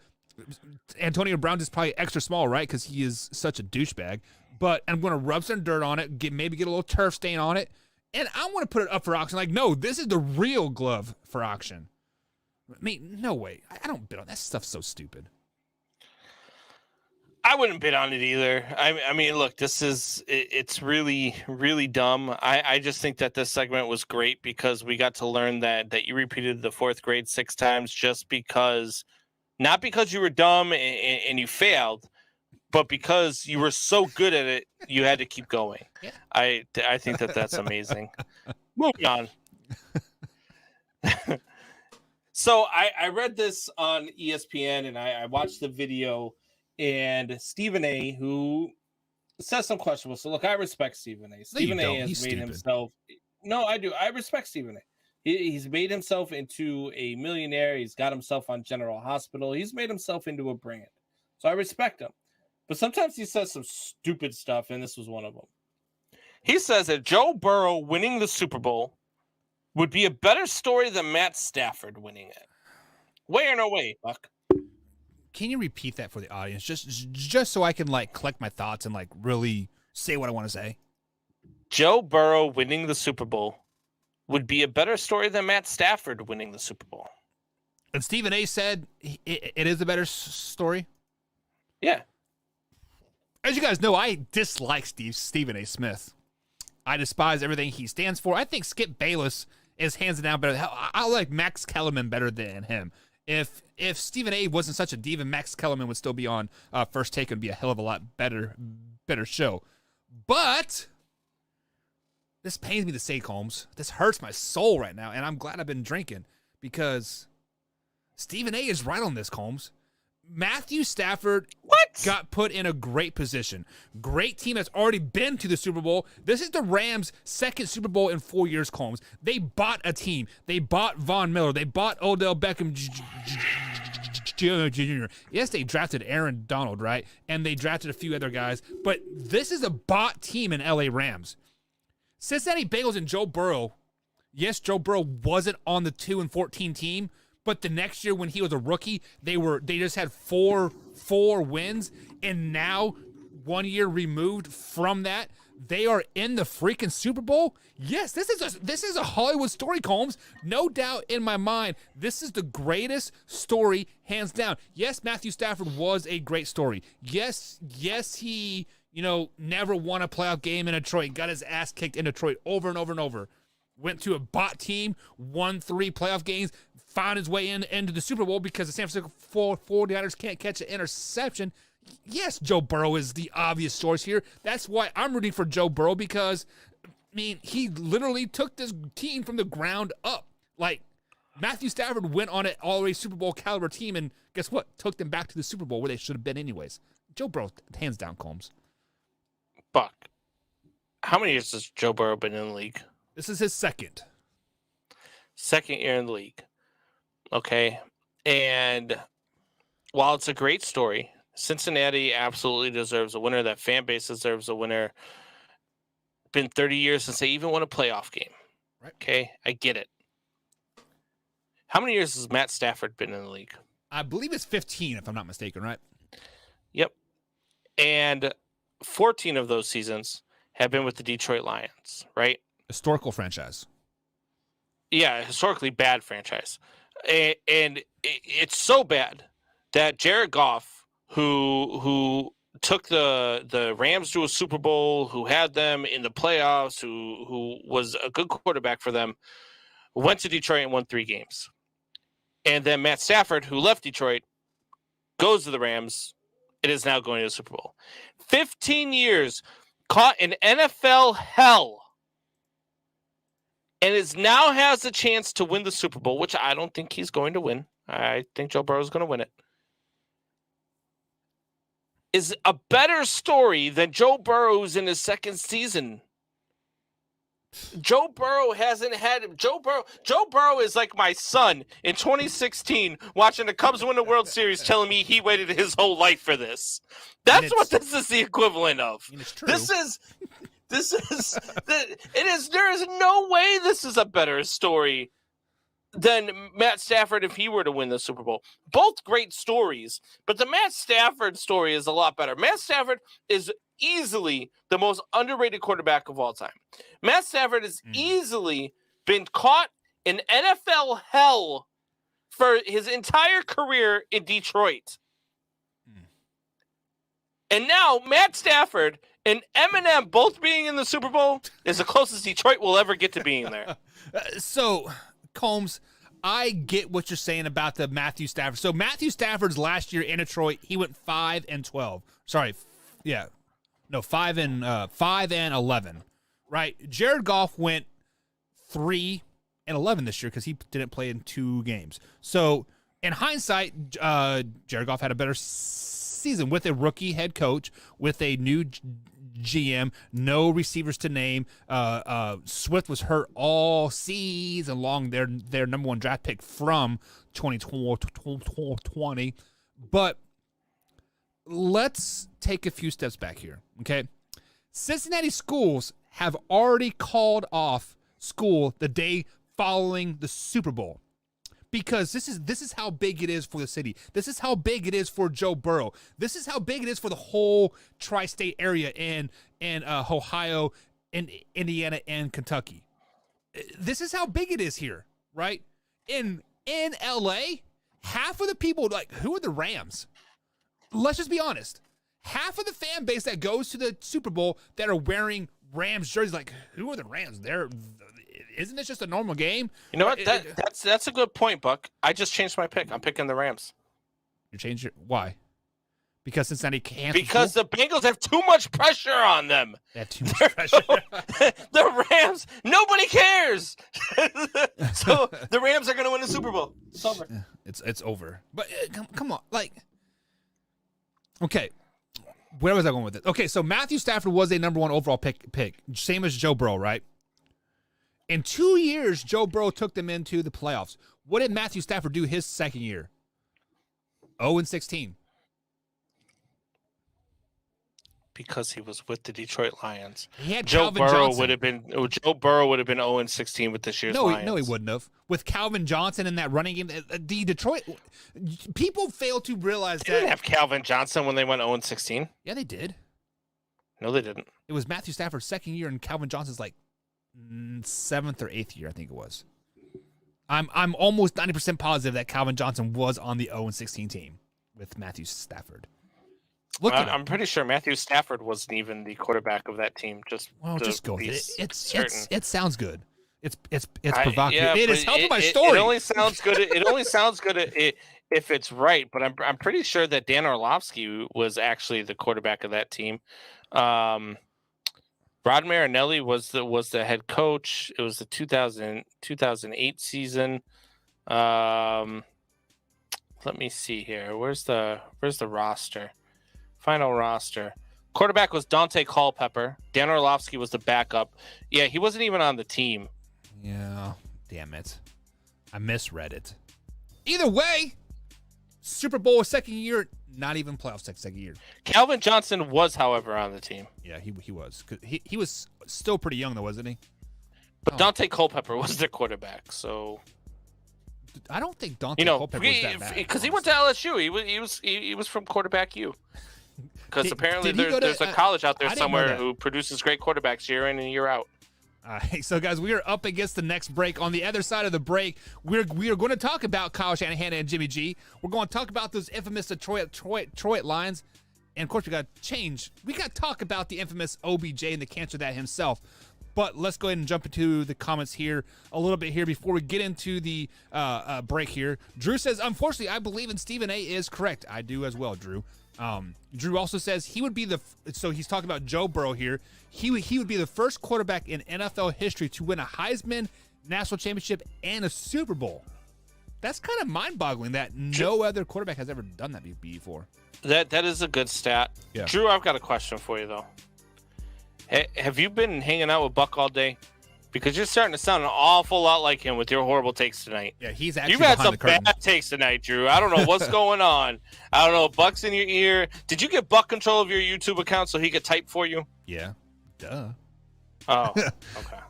Antonio Brown is probably extra small, right? Because he is such a douchebag. But I'm going to rub some dirt on it, maybe get a little turf stain on it, and I want to put it up for auction. Like, no, this is the real glove for auction. I mean, no way. I don't bid on that stuff. So stupid. I wouldn't bid on it either. I mean, look, it's really, really dumb. I just think that this segment was great because we got to learn that you repeated the fourth grade 6 times just because, not because you were dumb and you failed, but because you were so good at it, you had to keep going. Yeah. I think that's amazing. Moving on. So I read this on ESPN and I watched the video. And Stephen A., who says some questionable. So, look, I respect Stephen A. Stephen A. has made himself. No, I do. I respect Stephen A. He's made himself into a millionaire. He's got himself on General Hospital. He's made himself into a brand. So I respect him. But sometimes he says some stupid stuff, and this was one of them. He says that Joe Burrow winning the Super Bowl would be a better story than Matt Stafford winning it. Way or no way, Buck? Can you repeat that for the audience, just so I can like collect my thoughts and like really say what I want to say? Joe Burrow winning the Super Bowl would be a better story than Matt Stafford winning the Super Bowl. And Stephen A. said it is a better story. Yeah. As you guys know, I dislike Stephen A. Smith. I despise everything he stands for. I think Skip Bayless is hands down better. I like Max Kellerman better than him. If Stephen A. wasn't such a diva, Max Kellerman would still be on First Take. It would be a hell of a lot better show. But this pains me to say, Combs. This hurts my soul right now, and I'm glad I've been drinking because Stephen A. is right on this, Combs. Matthew Stafford got put in a great position. Great team that's already been to the Super Bowl. This is the Rams' second Super Bowl in 4 years, Combs. They bought a team. They bought Von Miller. They bought Odell Beckham Jr. Yes, they drafted Aaron Donald, right? And they drafted a few other guys. But this is a bought team in LA Rams. Cincinnati Bengals and Joe Burrow. Yes, Joe Burrow wasn't on the 2-14 team, but the next year when he was a rookie, they just had four wins, and now 1 year removed from that, they are in the freaking Super Bowl. Yes, this is a Hollywood story, Combs. No doubt in my mind, this is the greatest story, hands down. Yes, Matthew Stafford was a great story. Yes, he, never won a playoff game in Detroit, got his ass kicked in Detroit over and over and over. Went to a bot team, won 3 playoff games, found his way into the Super Bowl because the San Francisco 49ers can't catch an interception. Yes, Joe Burrow is the obvious source here. That's why I'm rooting for Joe Burrow because, he literally took this team from the ground up. Like, Matthew Stafford went on an already Super Bowl caliber team, and guess what? Took them back to the Super Bowl where they should have been anyways. Joe Burrow, hands down, Combs. Buck, how many years has Joe Burrow been in the league? This is his second year in the league. Okay. And while it's a great story, Cincinnati absolutely deserves a winner. That fan base deserves a winner. Been 30 years since they even won a playoff game. Right. Okay. I get it. How many years has Matt Stafford been in the league? I believe it's 15, if I'm not mistaken, right? Yep. And 14 of those seasons have been with the Detroit Lions, right? Historical franchise. Yeah, historically bad franchise. And it's so bad that Jared Goff, who took the Rams to a Super Bowl, who had them in the playoffs, who was a good quarterback for them, went to Detroit and won 3 games. And then Matt Stafford, who left Detroit, goes to the Rams. It is now going to the Super Bowl. 15 years, caught in NFL hell. and now has a chance to win the Super Bowl, which I don't think he's going to win. I think Joe Burrow is going to win it. Is a better story than Joe Burrow's in his second season. Joe Burrow hasn't had Joe Burrow is like my son in 2016 watching the Cubs win the World Series, telling me he waited his whole life for this. That's what this is the equivalent of. It's true. There is no way this is a better story than Matt Stafford if he were to win the Super Bowl. Both great stories, but the Matt Stafford story is a lot better. Matt Stafford is easily the most underrated quarterback of all time. Matt Stafford has easily been caught in NFL hell for his entire career in Detroit. And now Matt Stafford and Eminem both being in the Super Bowl is the closest Detroit will ever get to being there. So, Combs, I get what you're saying about the Matthew Stafford. So Matthew Stafford's last year in Detroit, he went 5-12. Sorry, 5-11. Right? Jared Goff went 3-11 this year because he didn't play in 2 games. So in hindsight, Jared Goff had a better season with a rookie head coach, with a new GM, no receivers to name. Swift was hurt all season long. Their number 1 draft pick from 2020. But let's take a few steps back here, okay? Cincinnati schools have already called off school the day following the Super Bowl. Because this is how big it is for the city. This is how big it is for Joe Burrow. This is how big it is for the whole tri-state area in Ohio, and Indiana, and Kentucky. This is how big it is here, right? In LA, half of the people, like, who are the Rams? Let's just be honest. Half of the fan base that goes to the Super Bowl that are wearing Rams jerseys, like, who are the Rams? Isn't this just a normal game? You know what? That's a good point, Buck. I just changed my pick. I'm picking the Rams. You changed your why? Because Cincinnati can't. Because the Bengals have too much pressure on them. They have too much pressure. The Rams, nobody cares. So the Rams are going to win the Super Bowl. It's over. It's over. But come on, like, okay. Where was I going with it? Okay, so Matthew Stafford was a number 1 overall pick, same as Joe Burrow, right? In 2 years, Joe Burrow took them into the playoffs. What did Matthew Stafford do his second year? 0-16. Because he was with the Detroit Lions. He had Joe Calvin Burrow Johnson. would have been 0-16 with this year's Lions. No, he wouldn't have. With Calvin Johnson in that running game, the Detroit people fail to realize They didn't have Calvin Johnson when they went 0-16. Yeah, they did. No, they didn't. It was Matthew Stafford's second year, and Calvin Johnson's like 7th or 8th year, I think it was. I'm almost 90% positive that Calvin Johnson was on the 0-16 team with Matthew Stafford. I'm pretty sure Matthew Stafford wasn't even the quarterback of that team. Just go with it. It sounds good. It's provocative. Yeah, it is helping my story. It only sounds good. It only sounds good if it's right. But I'm pretty sure that Dan Orlovsky was actually the quarterback of that team. Rod Marinelli was the head coach. It was the 2008 season. Let me see here. Where's the roster? Final roster. Quarterback was Dante Culpepper. Dan Orlovsky was the backup. Yeah, he wasn't even on the team. Yeah, damn it. I misread it. Either way, Super Bowl second year, not even playoff second year. Calvin Johnson was, however, on the team. Yeah, he was. He was still pretty young, though, wasn't he? But Dante Culpepper was their quarterback, so... I don't think Dante Culpepper was that bad. Because he went to LSU. He was from quarterback U. Because apparently there's a college out there somewhere who produces great quarterbacks year in and year out. All right, so guys, we are up against the next break. On the other side of the break, we are going to talk about Kyle Shanahan and Jimmy G. We're going to talk about those infamous Detroit Lions, and of course, we got to change. We got to talk about the infamous OBJ and the cancer that himself. But let's go ahead and jump into the comments here a little bit here before we get into the break here. Drew says, unfortunately, I believe in Stephen A. is correct. I do as well, Drew. Drew also says he would be so he's talking about Joe Burrow here. He would be the first quarterback in NFL history to win a Heisman national championship, and a Super Bowl. That's kind of mind-boggling that no other quarterback has ever done that before. That is a good stat. Yeah. Drew, I've got a question for you, though. Have you been hanging out with Buck all day? Because you're starting to sound an awful lot like him with your horrible takes tonight. Yeah, he's actually You've had behind some the curtain. bad takes tonight, Drew. I don't know what's going on. I don't know. Buck's in your ear. Did you get Buck control of your YouTube account so he could type for you? Yeah. Duh. Oh, okay.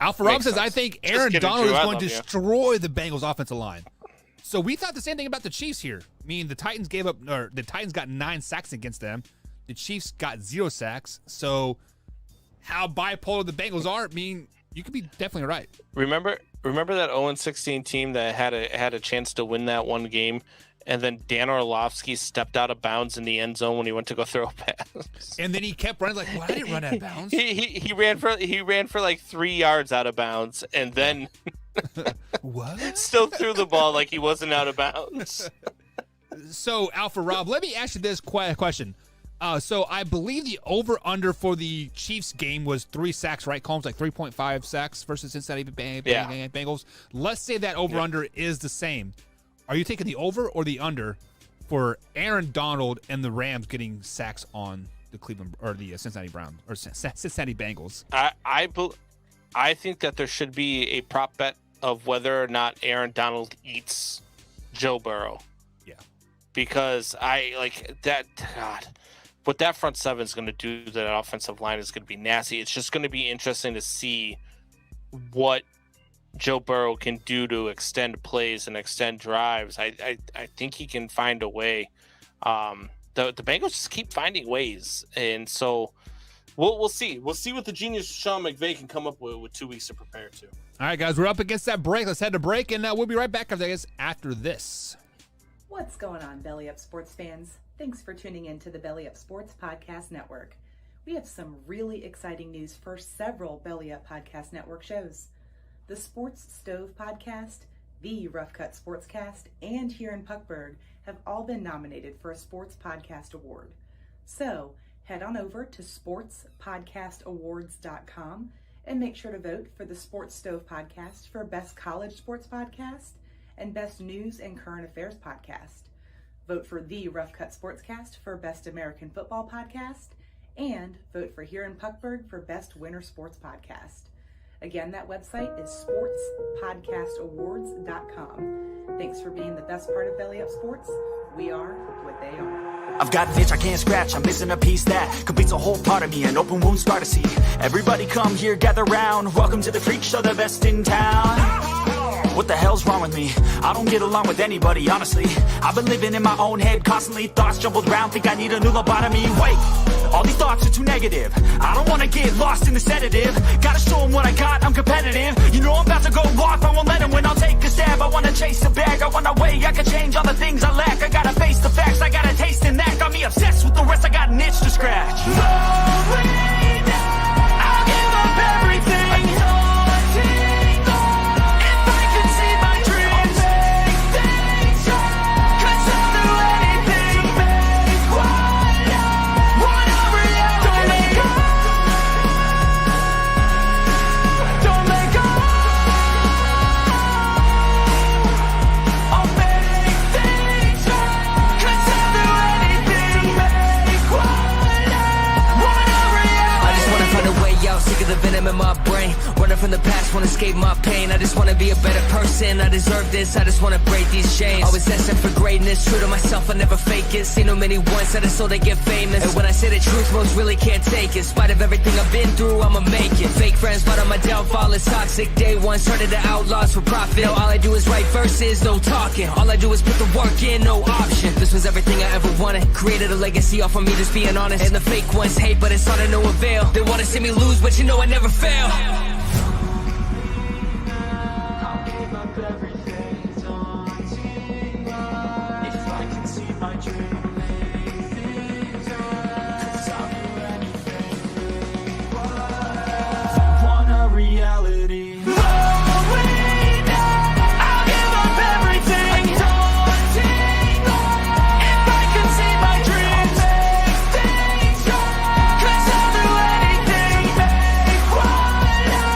Alpha Rob says, I think Aaron Donald Drew. is I going to love you. destroy the Bengals offensive line. So we thought the same thing about the Chiefs here. I mean, the Titans got 9 sacks against them. The Chiefs got 0 sacks. So how bipolar the Bengals are, I mean, you could be definitely right. Remember that 0-16 team that had a chance to win that one game, and then Dan Orlovsky stepped out of bounds in the end zone when he went to go throw a pass. And then he kept running like, "Well, I didn't run out of bounds." he ran for like 3 yards out of bounds, and then what? Still threw the ball like he wasn't out of bounds. So, Alpha Rob, let me ask you this question. So I believe the over-under for the Chiefs game was 3 sacks, right, Combs? Like 3.5 sacks versus Cincinnati Bengals. Let's say that over-under is the same. Are you taking the over or the under for Aaron Donald and the Rams getting sacks on the Cleveland or the Cincinnati Browns or Cincinnati Bengals? I think that there should be a prop bet of whether or not Aaron Donald eats Joe Burrow. Yeah. Because I like that. God, what that front seven is going to do to that offensive line is going to be nasty. It's just going to be interesting to see what Joe Burrow can do to extend plays and extend drives. I think he can find a way. The Bengals just keep finding ways, and so we'll see. We'll see what the genius Sean McVay can come up with 2 weeks to prepare to. All right, guys, we're up against that break. Let's head to break, and we'll be right back after this. What's going on, Belly Up Sports fans? Thanks for tuning in to the Belly Up Sports Podcast Network. We have some really exciting news for several Belly Up Podcast Network shows. The Sports Stove Podcast, the Rough Cut Sportscast, and Here in Puckburg have all been nominated for a Sports Podcast Award. So, head on over to sportspodcastawards.com and make sure to vote for the Sports Stove Podcast for Best College Sports Podcast and Best News and Current Affairs Podcast. Vote for the Rough Cut Sportscast for Best American Football Podcast, and vote for Here in Puckburg for Best Winter Sports Podcast. Again, that website is sportspodcastawards.com. Thanks for being the best part of Belly Up Sports. We are what they are. I've got an itch I can't scratch, I'm missing a piece that completes a whole part of me, an open wound scar to see. Everybody come here, gather round, welcome to the freak show, the best in town. What the hell's wrong with me? I don't get along with anybody, honestly. I've been living in my own head constantly, thoughts jumbled around, think I need a new lobotomy. Wait, all these thoughts are too negative. I don't wanna get lost in the sedative. Gotta show them what I got, I'm competitive. You know I'm about to go off, I won't let them win, I'll take a stab. I wanna chase the bag, I wanna weigh, I can change all the things I lack. I gotta face the facts, I got a taste in that. Got me obsessed with the rest, I got an itch to scratch. I'll give up everything. Sick of the venom in my brain, running from the past, wanna escape my pain. I just wanna be a better person, I deserve this, I just wanna break these chains. Always destined for greatness, true to myself, I never fake it. Seen no many once, I just so they get famous. And when I say the truth, most really can't take it. In spite of everything I've been through, I'ma make it. Fake friends, but on my downfall is toxic. Day one, started the outlaws for profit. Now all I do is write verses, no talking. All I do is put the work in, no option. This was everything I ever wanted, created a legacy off of me just being honest. And the fake ones hate, but it's all to no avail. They wanna see me lose, but you know I never fail. I'll give up everything, daunting if I can see my dream. Cause I'll do anything, want a reality. I'll give up everything, daunting if I can see my dreams. Cause I'll do anything, make one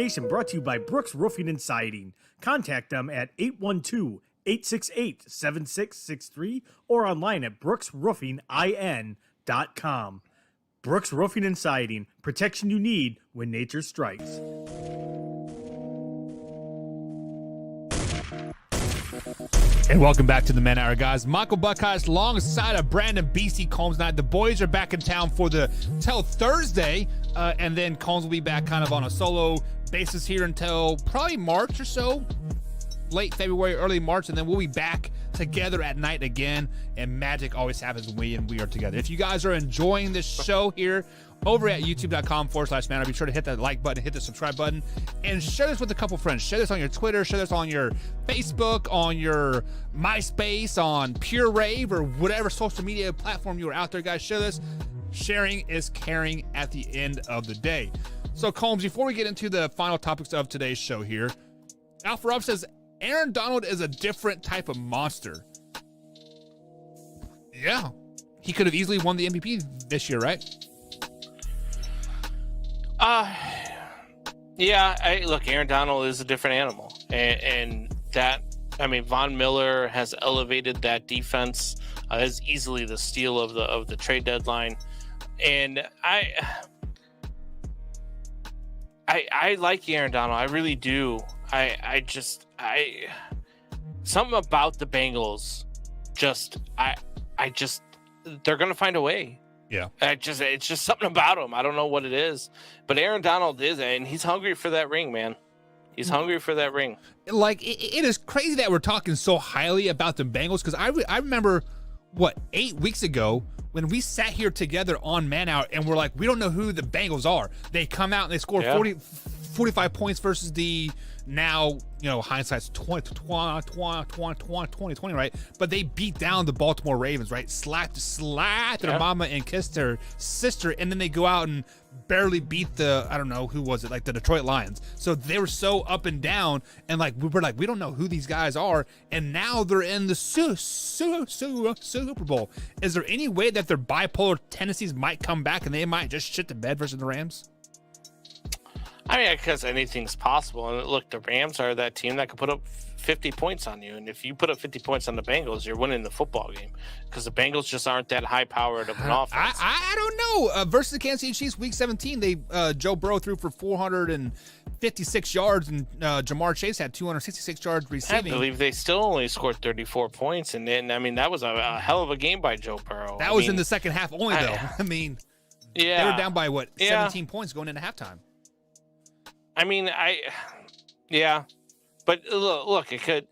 Nation brought to you by Brooks Roofing and Siding. Contact them at 812-868-7663 or online at brooksroofingin.com. Brooks Roofing and Siding, protection you need when nature strikes. And welcome back to the Man Hour, guys. Michael Buckeyes alongside of Brandon BC Combs night. The boys are back in town for till Thursday, and then Combs will be back kind of on a solo basis here until probably March or so, late February, early March, and then we'll be back together at night again. And magic always happens when we are together. If you guys are enjoying this show here over at youtube.com/manhour, be sure to hit that like button, hit the subscribe button, and share this with a couple friends. Share this on your Twitter, share this on your Facebook, on your MySpace, on Pure Rave, or whatever social media platform you are out there, guys. Share this. Sharing is caring at the end of the day. So, Combs, before we get into the final topics of today's show here, Alpha Rob says Aaron Donald is a different type of monster. Yeah. He could have easily won the MVP this year, right? Yeah. Look, Aaron Donald is a different animal, and that, I mean, Von Miller has elevated that defense. Is easily the steal of the trade deadline, and I like Aaron Donald. I really do. I just something about the Bengals. They're gonna find a way. Yeah. It's just something about him. I don't know what it is, but Aaron Donald is, and he's hungry for that ring, man. He's hungry for that ring. Like, it is crazy that we're talking so highly about the Bengals, because I remember, 8 weeks ago when we sat here together on Man Hour and we're like, we don't know who the Bengals are. They come out and they score 45 points versus the now, hindsight's 2020, right? But they beat down the Baltimore Ravens, right? Slapped their mama and kissed her sister, and then they go out and barely beat the, I don't know, who was it? Like the Detroit Lions. So they were so up and down, and we don't know who these guys are, and now they're in the Super Bowl. Is there any way that their bipolar tendencies might come back and they might just shit the bed versus the Rams? I mean, because anything's possible. And look, the Rams are that team that can put up 50 points on you. And if you put up 50 points on the Bengals, you're winning the football game, because the Bengals just aren't that high-powered of an offense. I don't know. Versus the Kansas City Chiefs, Week 17, Joe Burrow threw for 456 yards, and Jamar Chase had 266 yards receiving. I believe they still only scored 34 points. And then, I mean, that was a hell of a game by Joe Burrow. That was in the second half only, though. I mean, they were down by, 17 points going into halftime. I mean, but look, it could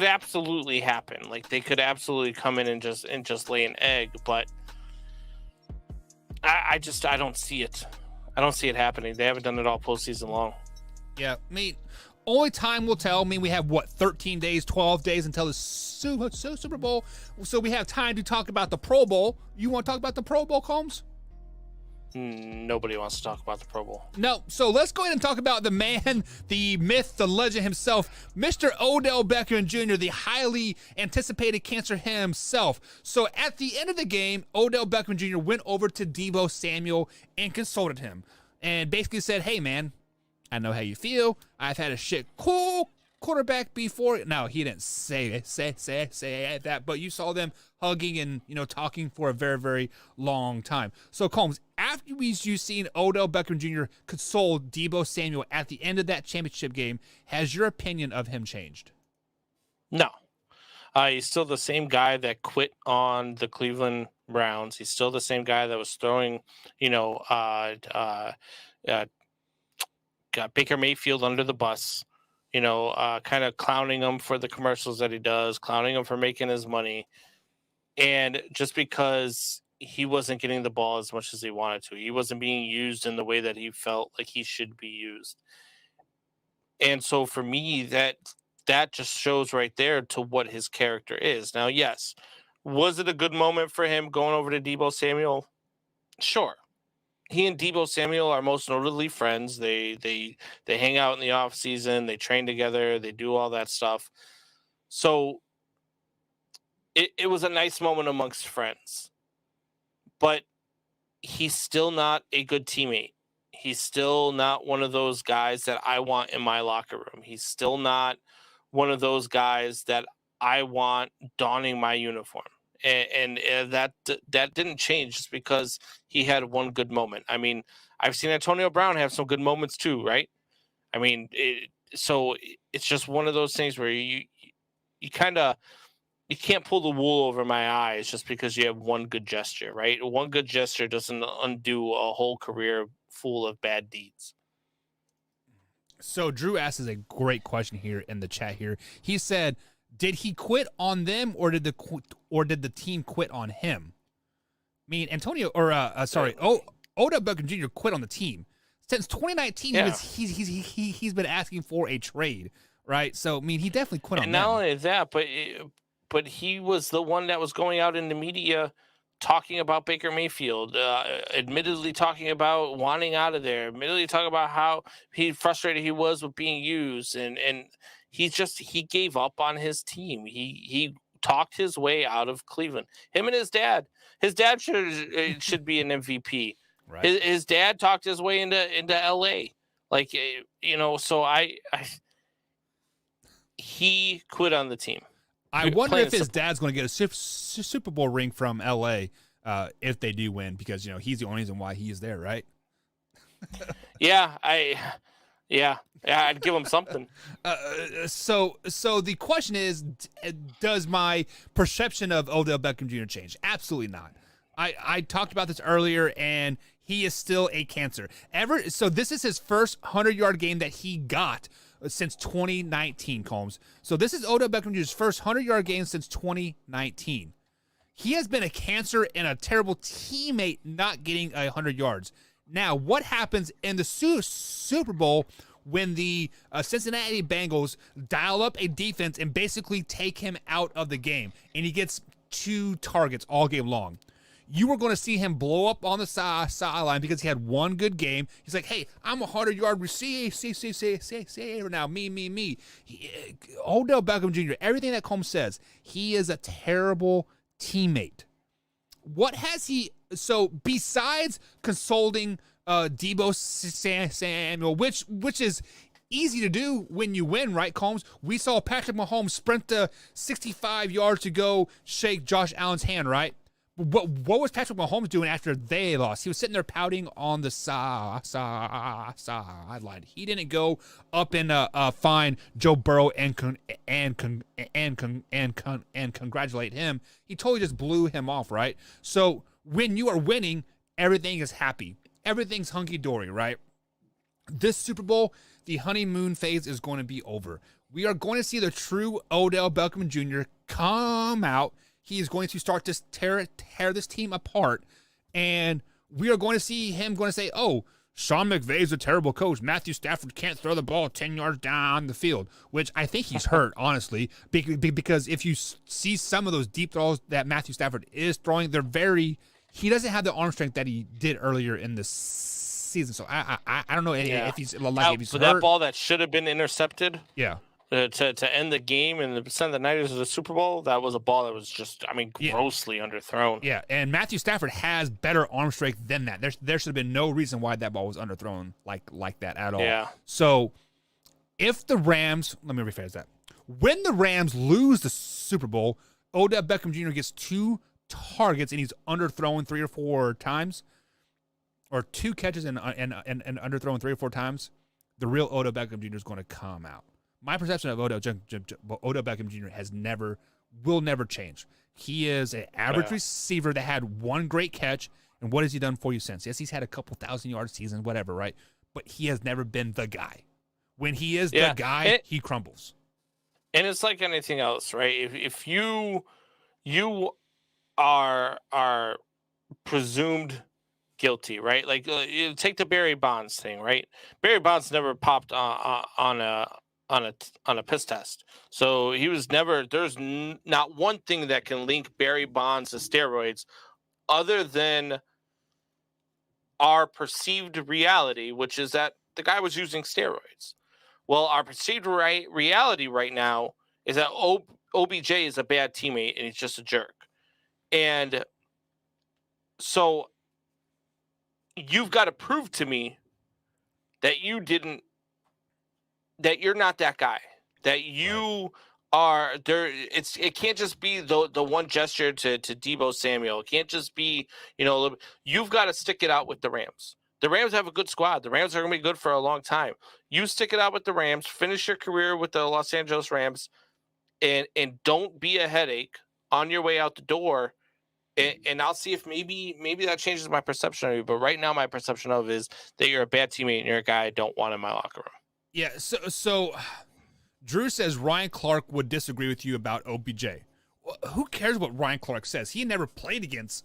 absolutely happen. Like, they could absolutely come in and just lay an egg, but I don't see it. I don't see it happening. They haven't done it all postseason long. Yeah, I mean, only time will tell. I mean, we have 13 days, 12 days until the Super Bowl, so we have time to talk about the Pro Bowl. You want to talk about the Pro Bowl, Combs? Nobody wants to talk about the Pro Bowl. No, so let's go ahead and talk about the man, the myth, the legend himself, Mr. Odell Beckham Jr., the highly anticipated cancer himself. So at the end of the game, Odell Beckham Jr. went over to Deebo Samuel and consulted him and basically said, hey, man, I know how you feel. I've had a shit cool quarterback before. No, he didn't say that, but you saw them hugging and, talking for a very, very long time. So, Combs, after you've seen Odell Beckham Jr. console Deebo Samuel at the end of that championship game, has your opinion of him changed? No. He's still the same guy that quit on the Cleveland Browns. He's still the same guy that was throwing, got Baker Mayfield under the bus. Kind of clowning him for the commercials that he does, clowning him for making his money. And just because he wasn't getting the ball as much as he wanted to, he wasn't being used in the way that he felt like he should be used. And so for me, that just shows right there to what his character is. Now, yes, was it a good moment for him going over to Deebo Samuel? Sure. He and Deebo Samuel are most notably friends. They hang out in the off season. They train together. They do all that stuff. So it was a nice moment amongst friends. But he's still not a good teammate. He's still not one of those guys that I want in my locker room. He's still not one of those guys that I want donning my uniform. And that didn't change just because he had one good moment. I mean, I've seen Antonio Brown have some good moments too, right? I mean, so it's just one of those things where you can't pull the wool over my eyes just because you have one good gesture, right? One good gesture doesn't undo a whole career full of bad deeds. So Drew asks a great question here in the chat here. He said, did he quit on them or did the team quit on him? I mean, Odell Beckham Jr. quit on the team. Since 2019, he's been asking for a trade, right? So, I mean, he definitely quit on them. And not only that, but he was the one that was going out in the media talking about Baker Mayfield, admittedly talking about wanting out of there, admittedly talking about how frustrated he was with being used, and he gave up on his team. He talked his way out of Cleveland. Him and his dad. His dad should be an MVP. Right. His dad talked his way into LA. Like, so he quit on the team. I wonder if his dad's going to get a Super Bowl ring from LA if they do win, because he's the only reason why he is there, right? I'd give him something. So the question is, does my perception of Odell Beckham Jr. change? Absolutely not. I talked about this earlier, and he is still a cancer. So this is his first 100-yard game that he got since 2019, Combs. So this is Odell Beckham Jr.'s first 100-yard game since 2019. He has been a cancer and a terrible teammate not getting 100 yards. Now, what happens in the Super Bowl when the Cincinnati Bengals dial up a defense and basically take him out of the game, and he gets 2 targets all game long? You were going to see him blow up on the sideline because he had one good game. He's like, hey, I'm a 100-yard receiver now. Me. Odell Beckham Jr., everything that Combs says, he is a terrible teammate. What has he... So besides consulting Deebo Samuel, which is easy to do when you win, right, Combs? We saw Patrick Mahomes sprint the 65 yards to go shake Josh Allen's hand, right? What was Patrick Mahomes doing after they lost? He was sitting there pouting on the sideline. He didn't go up and find Joe Burrow and congratulate him. He totally just blew him off, right? So when you are winning, everything is happy. Everything's hunky-dory, right? This Super Bowl, the honeymoon phase is going to be over. We are going to see the true Odell Beckham Jr. come out. He is going to start to tear this team apart, and we are going to see him going to say, oh, Sean McVay's a terrible coach. Matthew Stafford can't throw the ball 10 yards down the field, which I think he's hurt, honestly, because if you see some of those deep throws that Matthew Stafford is throwing, he doesn't have the arm strength that he did earlier in the season. So I don't know if he's hurt. That ball that should have been intercepted. Yeah. To end the game and send the Niners to the Super Bowl, that was a ball that was just, grossly underthrown. Yeah, and Matthew Stafford has better arm strength than that. There should have been no reason why that ball was underthrown like that at all. Yeah. So if the Rams, let me rephrase that. When the Rams lose the Super Bowl, Odell Beckham Jr. gets 2 targets and he's underthrown 3 or 4 times, or 2 catches and underthrown 3 or 4 times, the real Odell Beckham Jr. is going to come out. My perception of Odell Beckham Jr. will never change. He is an average receiver that had one great catch, and what has he done for you since? Yes, he's had a couple 1,000-yard season, whatever, right? But he has never been the guy. When he is the guy, he crumbles. And it's like anything else, right? If you are presumed guilty, right? Like take the Barry Bonds thing, right? Barry Bonds never popped on a piss test, so he was never. There's not one thing that can link Barry Bonds to steroids, other than our perceived reality, which is that the guy was using steroids. Well, our perceived reality right now is that OBJ is a bad teammate and he's just a jerk, and so you've got to prove to me that you're not that guy, that you are there. It can't just be the one gesture to Deebo Samuel. It can't just be, you've got to stick it out with the Rams. The Rams have a good squad. The Rams are going to be good for a long time. You stick it out with the Rams, finish your career with the Los Angeles Rams, and don't be a headache on your way out the door. And I'll see if maybe that changes my perception of you. But right now, my perception of is that you're a bad teammate and you're a guy I don't want in my locker room. Yeah, so Drew says Ryan Clark would disagree with you about OBJ. Well, who cares what Ryan Clark says? He never played against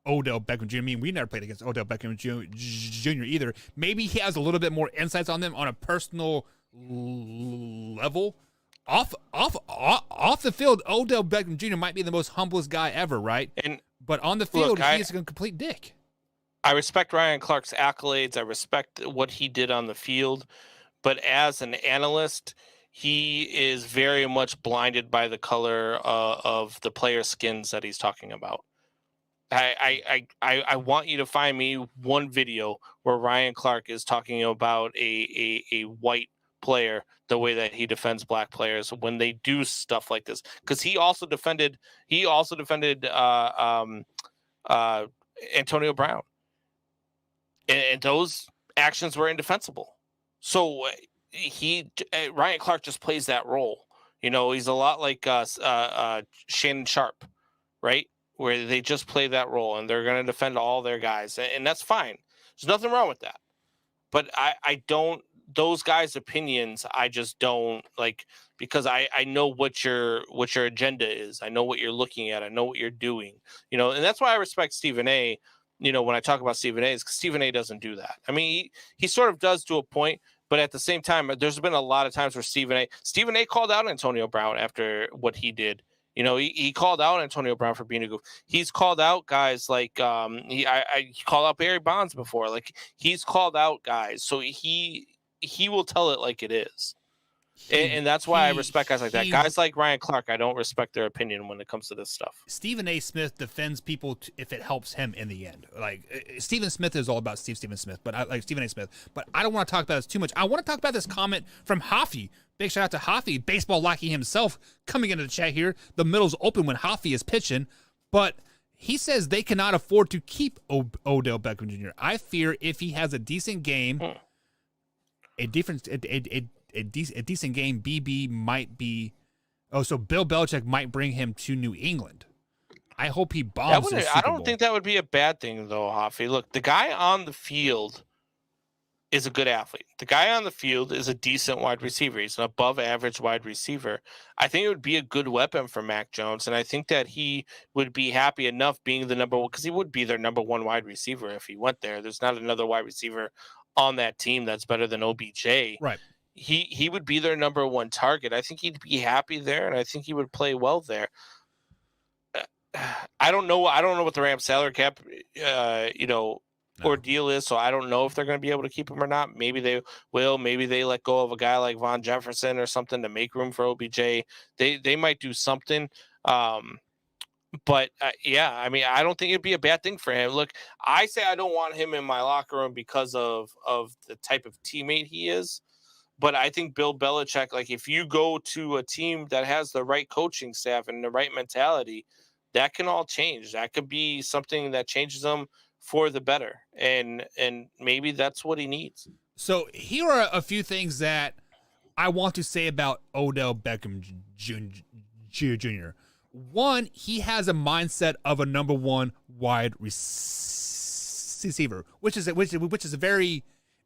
Odell Beckham Jr. I mean, we never played against Odell Beckham Jr. either. Maybe he has a little bit more insights on them on a personal level. Off the field, Odell Beckham Jr. might be the most humblest guy ever, right? But on the field, he's a complete dick. I respect Ryan Clark's accolades. I respect what he did on the field. But as an analyst, he is very much blinded by the color of the player skins that he's talking about. I want you to find me one video where Ryan Clark is talking about a white player the way that he defends black players when they do stuff like this, because he also defended Antonio Brown, and those actions were indefensible. So Ryan Clark just plays that role. He's a lot like Shannon Sharp, right? Where they just play that role and they're going to defend all their guys, and that's fine. There's nothing wrong with that. But I don't, those guys' opinions, I just don't like, because I know what your agenda is. I know what you're looking at. I know what you're doing, and that's why I respect Stephen A. When I talk about Stephen A, is because Stephen A doesn't do that. I mean, he sort of does to a point, but at the same time, there's been a lot of times where Stephen A called out Antonio Brown after what he did. He called out Antonio Brown for being a goof. He's called out guys like he called out Barry Bonds before. Like, he's called out guys, so he will tell it like it is. And that's why I respect guys like that. Guys like Ryan Clark, I don't respect their opinion when it comes to this stuff. Stephen A. Smith defends people if it helps him in the end. Like, Stephen Smith is all about Stephen Smith, but I like Stephen A. Smith. But I don't want to talk about this too much. I want to talk about this comment from Hoffy. Big shout out to Hoffy, baseball lackey himself, coming into the chat here. The middle's open when Hoffy is pitching, but he says they cannot afford to keep Odell Beckham Jr. I fear if he has a decent game, a decent game, BB might be. Oh, so Bill Belichick might bring him to New England. I hope he bombs this Super Bowl. I don't think that would be a bad thing, though, Hoffy. Look, the guy on the field is a good athlete. The guy on the field is a decent wide receiver. He's an above average wide receiver. I think it would be a good weapon for Mac Jones, and I think that he would be happy enough being the number one, because he would be their number one wide receiver if he went there. There's not another wide receiver on that team that's better than OBJ. Right. He would be their number one target. I think he'd be happy there, and I think he would play well there. I don't know what the Rams salary cap, ordeal is, so I don't know if they're going to be able to keep him or not. Maybe they will. Maybe they let go of a guy like Von Jefferson or something to make room for OBJ. They might do something. But yeah, I mean, I don't think it'd be a bad thing for him. Look, I say I don't want him in my locker room because of the type of teammate he is. But I think Bill Belichick, like, if you go to a team that has the right coaching staff and the right mentality, that can all change. That could be something that changes them for the better. And maybe that's what he needs. So here are a few things that I want to say about Odell Beckham Jr. One, he has a mindset of a number one wide receiver, which is a very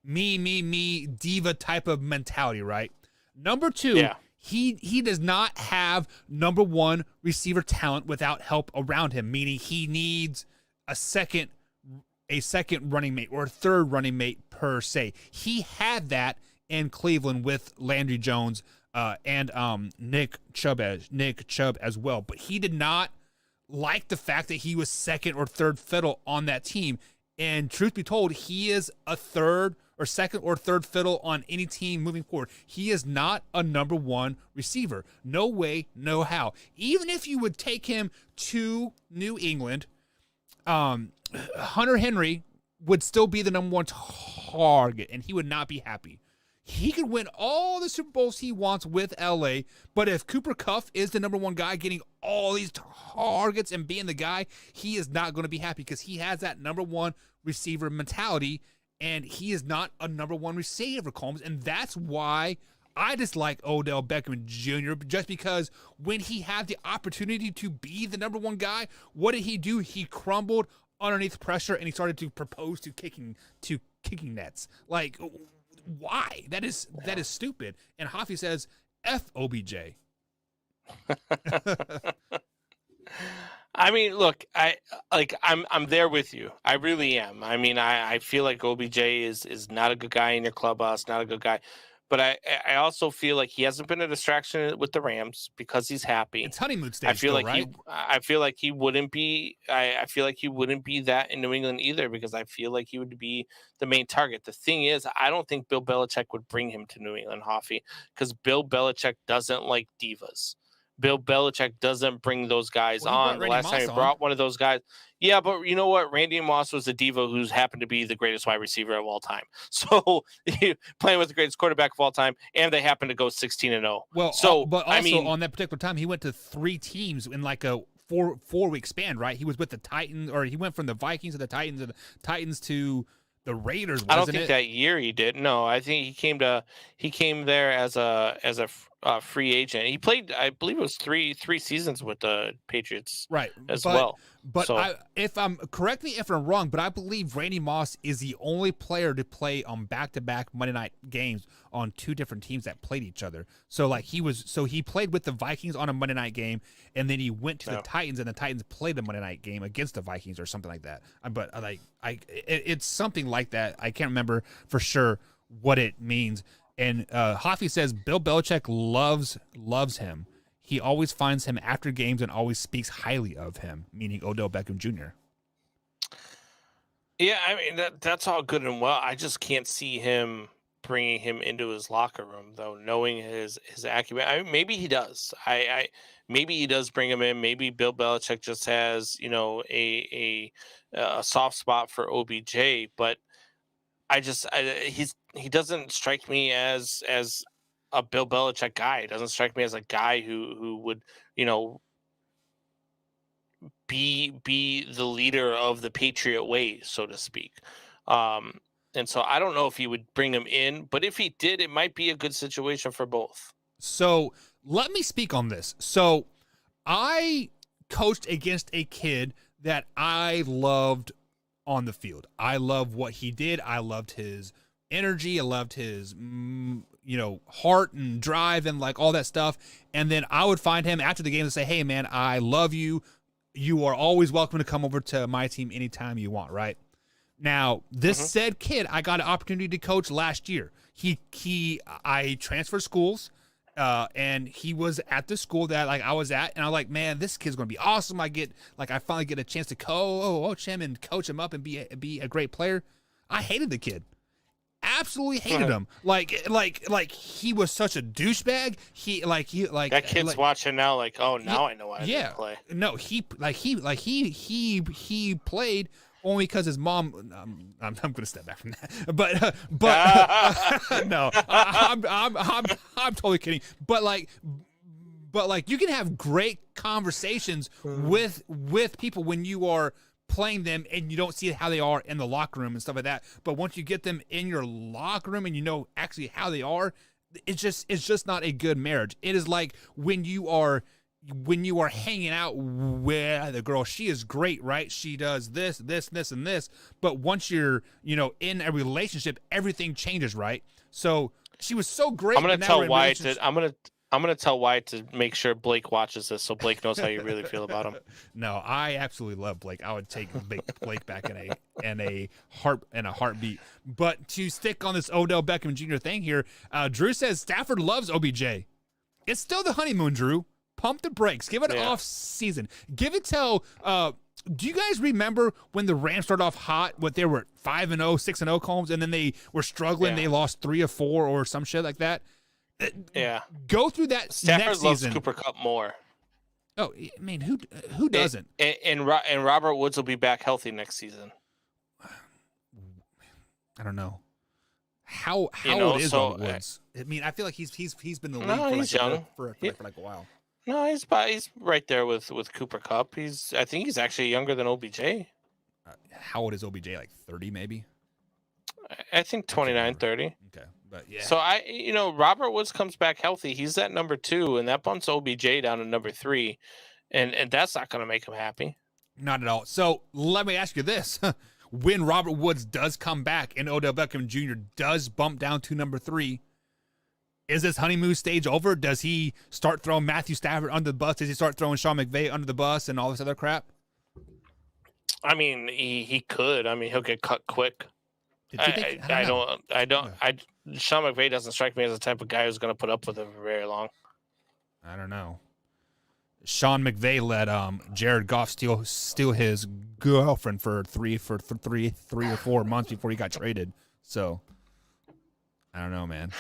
me diva type of mentality, right? Number two, he does not have number one receiver talent without help around him, meaning he needs a second running mate or a third running mate per se. He had that in Cleveland with Landry Jones and Nick Chubb as well, but he did not like the fact that he was second or third fiddle on that team. And truth be told, he is a second or third fiddle on any team moving forward. He is not a number one receiver. No way, no how. Even if you would take him to New England, Hunter Henry would still be the number one target, and he would not be happy. He could win all the Super Bowls he wants with LA, but if Cooper Kupp is the number one guy getting all these targets and being the guy, he is not going to be happy because he has that number one receiver mentality, and he is not a number one receiver, Combs, and that's why I dislike Odell Beckham Jr. just because when he had the opportunity to be the number one guy, what did he do? He crumbled underneath pressure, and he started to propose to kicking nets. Like, why? That is stupid. And Hoffy says, F OBJ. I mean, look, I'm there with you. I really am. I mean, I feel like OBJ is not a good guy in your clubhouse, not a good guy. But I also feel like he hasn't been a distraction with the Rams because he's happy. It's honeymoon stage. I feel still, like right? I feel like he wouldn't be. I feel like he wouldn't be that in New England either because I feel like he would be the main target. The thing is, I don't think Bill Belichick would bring him to New England, Hoffy, because Bill Belichick doesn't like divas. Bill Belichick doesn't bring those guys on. The last time he brought one of those guys. Yeah, but you know what? Randy Moss was a diva who's happened to be the greatest wide receiver of all time. So playing with the greatest quarterback of all time, and they happen to go 16-0. Well, but also on that particular time, he went to 3 teams in like a four-week span, right? He was with the Titans, or he went from the Vikings to the Titans, and the Titans to the Raiders. I don't think that year he did. No, I think he came there as a free agent. He played, I believe it was three seasons with the Patriots, right? Well. But so, correct me if I'm wrong, but I believe Randy Moss is the only player to play on back-to-back Monday night games on 2 different teams that played each other. So like he played with the Vikings on a Monday night game, and then he went to the Titans, and the Titans played the Monday night game against the Vikings or something like that. But it's something like that. I can't remember for sure what it means. And Hoffy says Bill Belichick loves him. He always finds him after games and always speaks highly of him, meaning Odell Beckham Jr. Yeah, I mean that's all good and well. I just can't see him bringing him into his locker room, though, knowing his acumen. I mean, maybe he does. Maybe he does bring him in. Maybe Bill Belichick just has a soft spot for OBJ, but he doesn't strike me as a Bill Belichick guy. It doesn't strike me as a guy who would, be the leader of the Patriot way, so to speak. And so I don't know if he would bring him in, but if he did, it might be a good situation for both. So let me speak on this. So I coached against a kid that I loved on the field. I love what he did. I loved his energy. I loved his, heart and drive and like all that stuff. And then I would find him after the game and say, hey man, I love you. You are always welcome to come over to my team anytime you want. Right now, this said kid, I got an opportunity to coach last year. I transferred schools. And he was at the school that I was at, and I was like, man, this kid's gonna be awesome. I finally get a chance to coach him and coach him up and be a great player. I hated the kid, absolutely hated him. Like he was such a douchebag. That kid's watching now. Like, oh, now I know why I didn't play. No, he played. Only because his mom, I'm going to step back from that, but no, I'm totally kidding. But you can have great conversations with people when you are playing them and you don't see how they are in the locker room and stuff like that. But once you get them in your locker room and you know actually how they are, it's just not a good marriage. It is like when you are hanging out with the girl, she is great, right? She does this, and this. But once you're, in a relationship, everything changes, right? So she was so great. I'm gonna tell Wyatt to make sure Blake watches this, so Blake knows how you really feel about him. No, I absolutely love Blake. I would take Blake back in a heartbeat. But to stick on this Odell Beckham Jr. thing here, Drew says Stafford loves OBJ. It's still the honeymoon, Drew. Pump the brakes. Give it off season. Give it till. Do you guys remember when the Rams started off hot? What they were 5-0, 6-0 Combs, and then they were struggling. Yeah. They lost 3 or 4 or some shit like that. Yeah. Go through that Stafford next loves season. Cooper Kupp more. Oh, I mean, who doesn't? And Robert Woods will be back healthy next season. I don't know. How You know, old is so, Robert Woods? I mean, I feel like he's been in the league No, for he's like young. for like a while. No, he's right there with Cooper Kupp. I think he's actually younger than OBJ. How old is OBJ? Like 30, maybe. I think 29, 30. Okay, but yeah. So Robert Woods comes back healthy. He's at number 2, and that bumps OBJ down to number 3, and that's not going to make him happy. Not at all. So let me ask you this: when Robert Woods does come back and Odell Beckham Jr. does bump down to number 3, is this honeymoon stage over? Does he start throwing Matthew Stafford under the bus? Does he start throwing Sean McVay under the bus and all this other crap? I mean, he could. I mean, he'll get cut quick. I don't. Sean McVay doesn't strike me as the type of guy who's going to put up with it for very long. I don't know. Sean McVay let Jared Goff steal his girlfriend for three or 4 months before he got traded. So I don't know, man.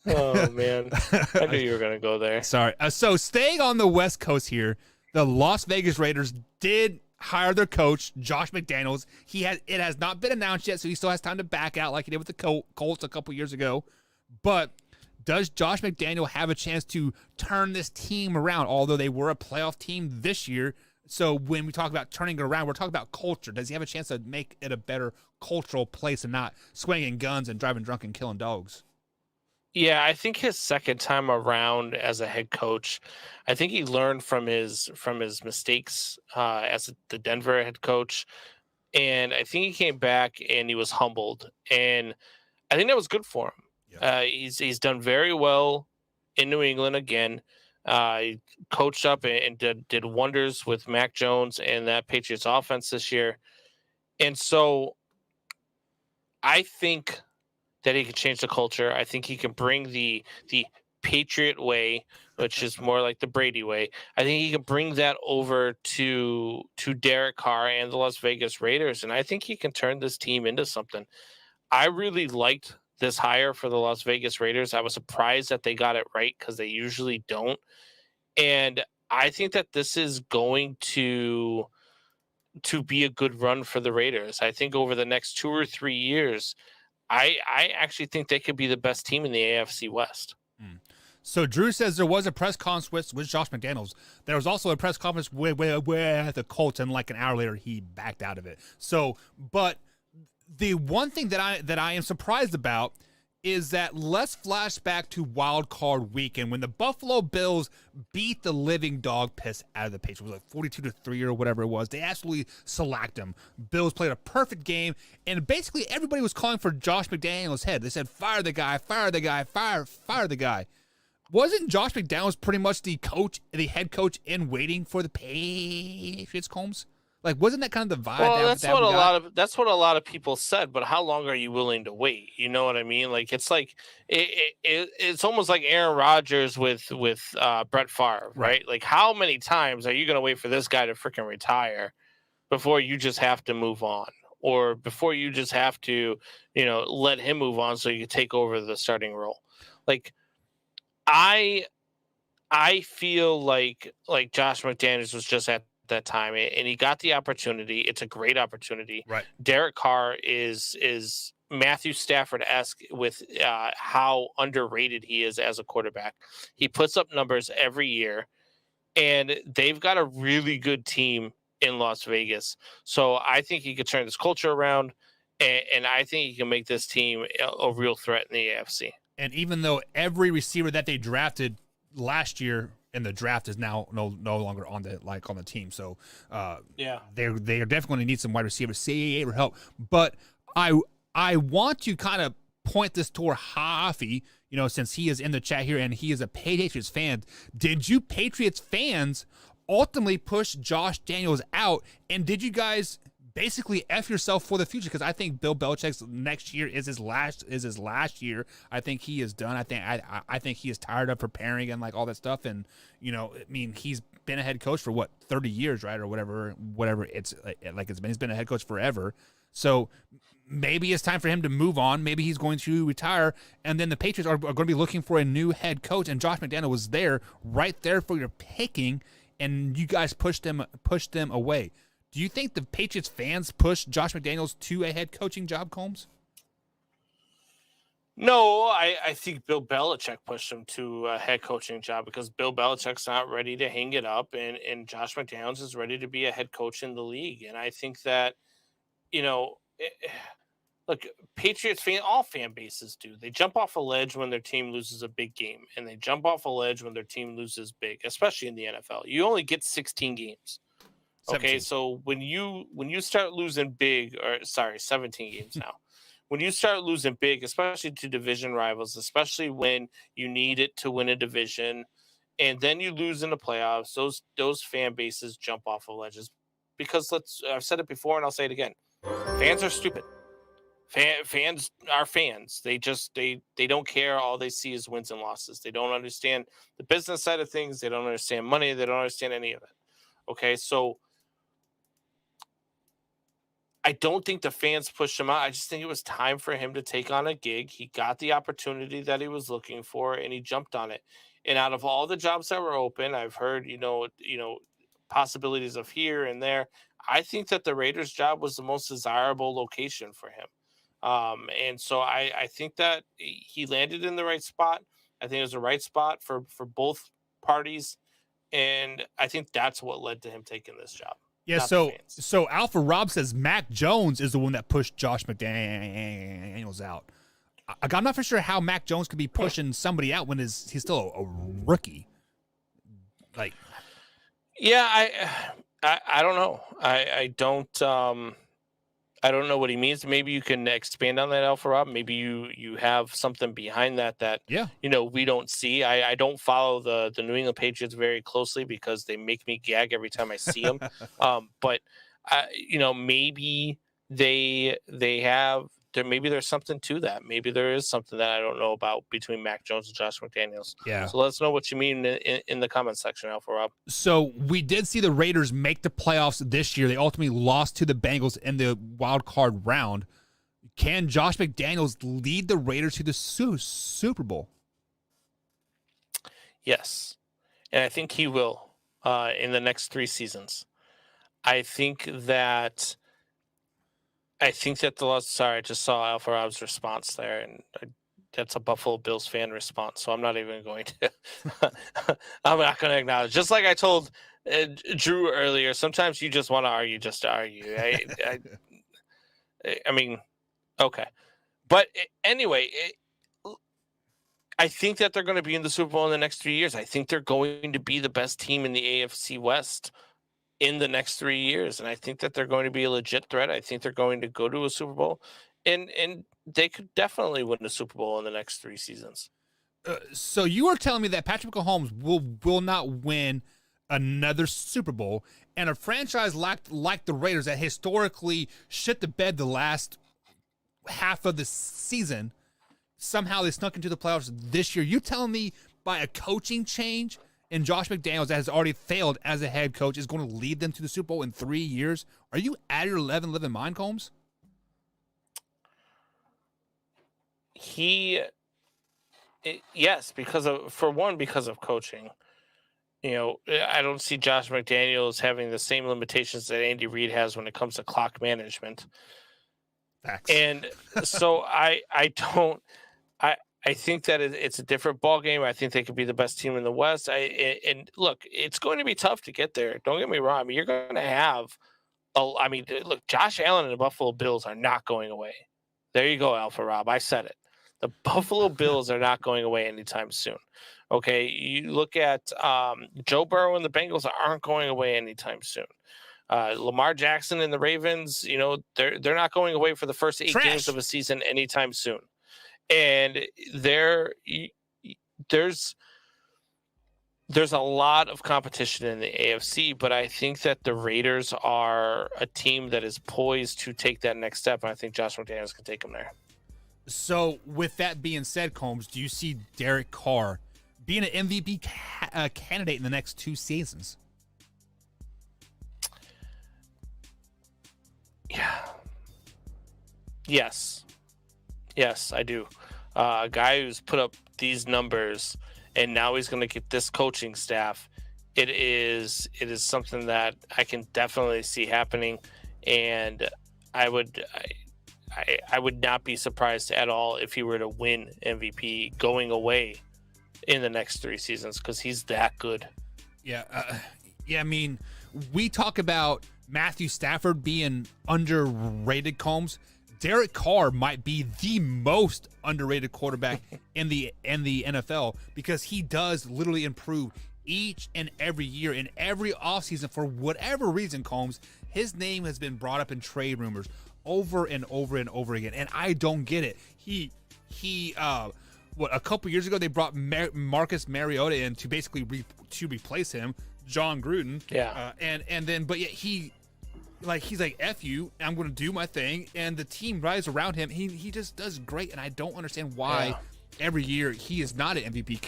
Oh man, I knew you were going to go there. Sorry. So staying on the West Coast here, the Las Vegas Raiders did hire their coach, Josh McDaniels. It has not been announced yet, so he still has time to back out like he did with the Colts a couple years ago. But does Josh McDaniel have a chance to turn this team around, although they were a playoff team this year? So when we talk about turning it around, we're talking about culture. Does he have a chance to make it a better cultural place and not swinging guns and driving drunk and killing dogs? Yeah, I think his second time around as a head coach, I think he learned from his mistakes as the Denver head coach, and I think he came back and he was humbled, and I think that was good for him. Yeah. He's done very well in New England again. He coached up and did wonders with Mac Jones and that Patriots offense this year, and so I think that he can change the culture. I think he can bring the Patriot way, which is more like the Brady way. I think he can bring that over to Derek Carr and the Las Vegas Raiders, and I think he can turn this team into something. I really liked this hire for the Las Vegas Raiders. I was surprised that they got it right because they usually don't. And I think that this is going to be a good run for the Raiders. I think over the next 2 or 3 years, I actually think they could be the best team in the AFC West. So Drew says there was a press conference with Josh McDaniels. There was also a press conference with the Colts, and like an hour later, he backed out of it. So, but the one thing that I am surprised about is that let's flash back to Wild Card Weekend when the Buffalo Bills beat the living dog piss out of the Patriots. It was like 42-3 or whatever it was. They absolutely shellacked them. Bills played a perfect game, and basically everybody was calling for Josh McDaniels' head. They said, fire the guy, fire the guy, fire the guy. Wasn't Josh McDaniels pretty much the head coach in waiting for the Patriots, Combs? Like, wasn't that kind of the vibe? Well, that's what a lot of people said. But how long are you willing to wait? You know what I mean? Like, it's like it's almost like Aaron Rodgers with Brett Favre, right? Like, how many times are you going to wait for this guy to freaking retire before you just have to move on, or before you just have to, let him move on so you can take over the starting role? Like, I feel like Josh McDaniels was just at that time, and he got the opportunity. It's a great opportunity. Right. Derek Carr is Matthew Stafford-esque with how underrated he is as a quarterback. He puts up numbers every year, and they've got a really good team in Las Vegas. So I think he could turn this culture around, and I think he can make this team a real threat in the AFC. And even though every receiver that they drafted last year in the draft is now no longer on the team, so they are definitely going to need some wide receivers, CAA or help. But I want to kind of point this toward Hafi, since he is in the chat here and he is a Patriots fan. Did you Patriots fans ultimately push Josh Daniels out, and did you guys basically F yourself for the future? Because I think Bill Belichick's next year is his last year. I think he is done. I think he is tired of preparing and like all that stuff. And he's been a head coach for 30 years, right, or whatever it's like it's been. He's been a head coach forever. So maybe it's time for him to move on. Maybe he's going to retire, and then the Patriots are going to be looking for a new head coach. And Josh McDaniels was right there for your picking, and you guys pushed them away. Do you think the Patriots fans pushed Josh McDaniels to a head coaching job, Combs? No, I think Bill Belichick pushed him to a head coaching job because Bill Belichick's not ready to hang it up, and Josh McDaniels is ready to be a head coach in the league. And I think that, look, Patriots all fan bases do. They jump off a ledge when their team loses a big game, and they jump off a ledge when their team loses big, especially in the NFL. You only get 16 games. 17. Okay, so when you start losing big, 17 games now. When you start losing big, especially to division rivals, especially when you need it to win a division, and then you lose in the playoffs, those fan bases jump off of ledges. Because I've said it before and I'll say it again. Fans are stupid. Fans are fans. They don't care. All they see is wins and losses. They don't understand the business side of things. They don't understand money. They don't understand any of it. Okay, so I don't think the fans pushed him out. I just think it was time for him to take on a gig. He got the opportunity that he was looking for, and he jumped on it. And out of all the jobs that were open, I've heard, possibilities of here and there. I think that the Raiders job was the most desirable location for him. And so I think that he landed in the right spot. I think it was the right spot for both parties. And I think that's what led to him taking this job. Yeah, so Alpha Rob says Mac Jones is the one that pushed Josh McDaniels out. I'm not for sure how Mac Jones could be pushing somebody out when he's still a rookie. Like, yeah, I don't know. I don't know what he means. Maybe you can expand on that, Alpha Rob. Maybe you have something behind that we don't see. I don't follow the New England Patriots very closely because they make me gag every time I see them. But maybe maybe there's something to that. Maybe there is something that I don't know about between Mac Jones and Josh McDaniels. Yeah. So let us know what you mean in the comments section, Alpha Rob. So we did see the Raiders make the playoffs this year. They ultimately lost to the Bengals in the wild card round. Can Josh McDaniels lead the Raiders to the Super Bowl? Yes. And I think he will in the next 3 seasons. I think that the loss. Sorry, I just saw Alpha Rob's response there, and that's a Buffalo Bills fan response. So I'm not even going to. I'm not going to acknowledge. Just like I told Drew earlier, sometimes you just want to argue just to argue. I mean, okay, but anyway, I think that they're going to be in the Super Bowl in the next 3 years. I think they're going to be the best team in the AFC West in the next 3 years. And I think that they're going to be a legit threat. I think they're going to go to a Super Bowl, and they could definitely win the Super Bowl in the next 3 seasons. So you are telling me that Patrick Mahomes will not win another Super Bowl, and a franchise like the Raiders that historically shit the bed the last half of the season, somehow they snuck into the playoffs this year. You telling me by a coaching change and Josh McDaniels, that has already failed as a head coach, is going to lead them to the Super Bowl in 3 years? Are you out of your 11 living mind, Combs? Yes, because of coaching. I don't see Josh McDaniels having the same limitations that Andy Reid has when it comes to clock management. Facts. And so I think that it's a different ball game. I think they could be the best team in the West. And look, it's going to be tough to get there. Don't get me wrong. I mean, you're going to have look, Josh Allen and the Buffalo Bills are not going away. There you go, Alpha Rob. I said it. The Buffalo Bills are not going away anytime soon. Okay, you look at Joe Burrow and the Bengals aren't going away anytime soon. Lamar Jackson and the Ravens, they're not going away for the first 8 games of a season anytime soon. And there's a lot of competition in the AFC, but I think that the Raiders are a team that is poised to take that next step, and I think Josh McDaniels can take them there. So with that being said, Combs, do you see Derek Carr being an MVP candidate in the next 2 seasons? Yeah. Yes, I do. A guy who's put up these numbers, and now he's going to get this coaching staff. It is something that I can definitely see happening, and I would not be surprised at all if he were to win MVP going away in the next 3 seasons because he's that good. Yeah. I mean, we talk about Matthew Stafford being underrated, Combs. Derek Carr might be the most underrated quarterback in the NFL because he does literally improve each and every year. In every offseason, for whatever reason, Combs, his name has been brought up in trade rumors over and over and over again, and I don't get it. A couple years ago they brought Marcus Mariota in to basically replace him, John Gruden. Yeah. But yet he's like, F you, I'm going to do my thing, and the team rides around him. He just does great, and I don't understand why every year he is not an MVP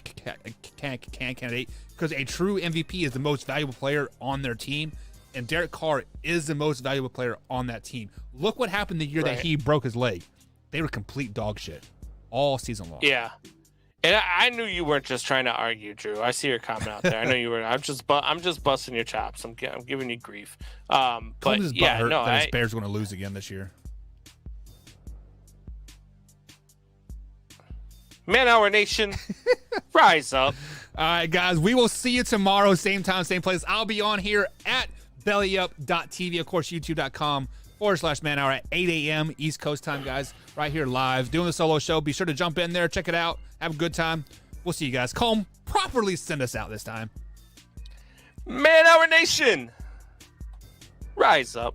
candidate, because a true MVP is the most valuable player on their team, and Derek Carr is the most valuable player on that team. Look what happened the year that he broke his leg. They were complete dog shit all season long. Yeah. And I knew you weren't just trying to argue, Drew. I see your comment out there. I know you were. I'm just busting your chops. I'm giving you grief. But yeah, no, his Bears are going to lose again this year. Man Hour Nation, rise up. All right, guys, we will see you tomorrow, same time, same place. I'll be on here at bellyup.tv, of course, youtube.com/Man Hour at 8 a.m. East Coast time, guys, right here live, doing the solo show. Be sure to jump in there, check it out, have a good time. We'll see you guys. Colm, properly send us out this time. Man Hour Nation, rise up.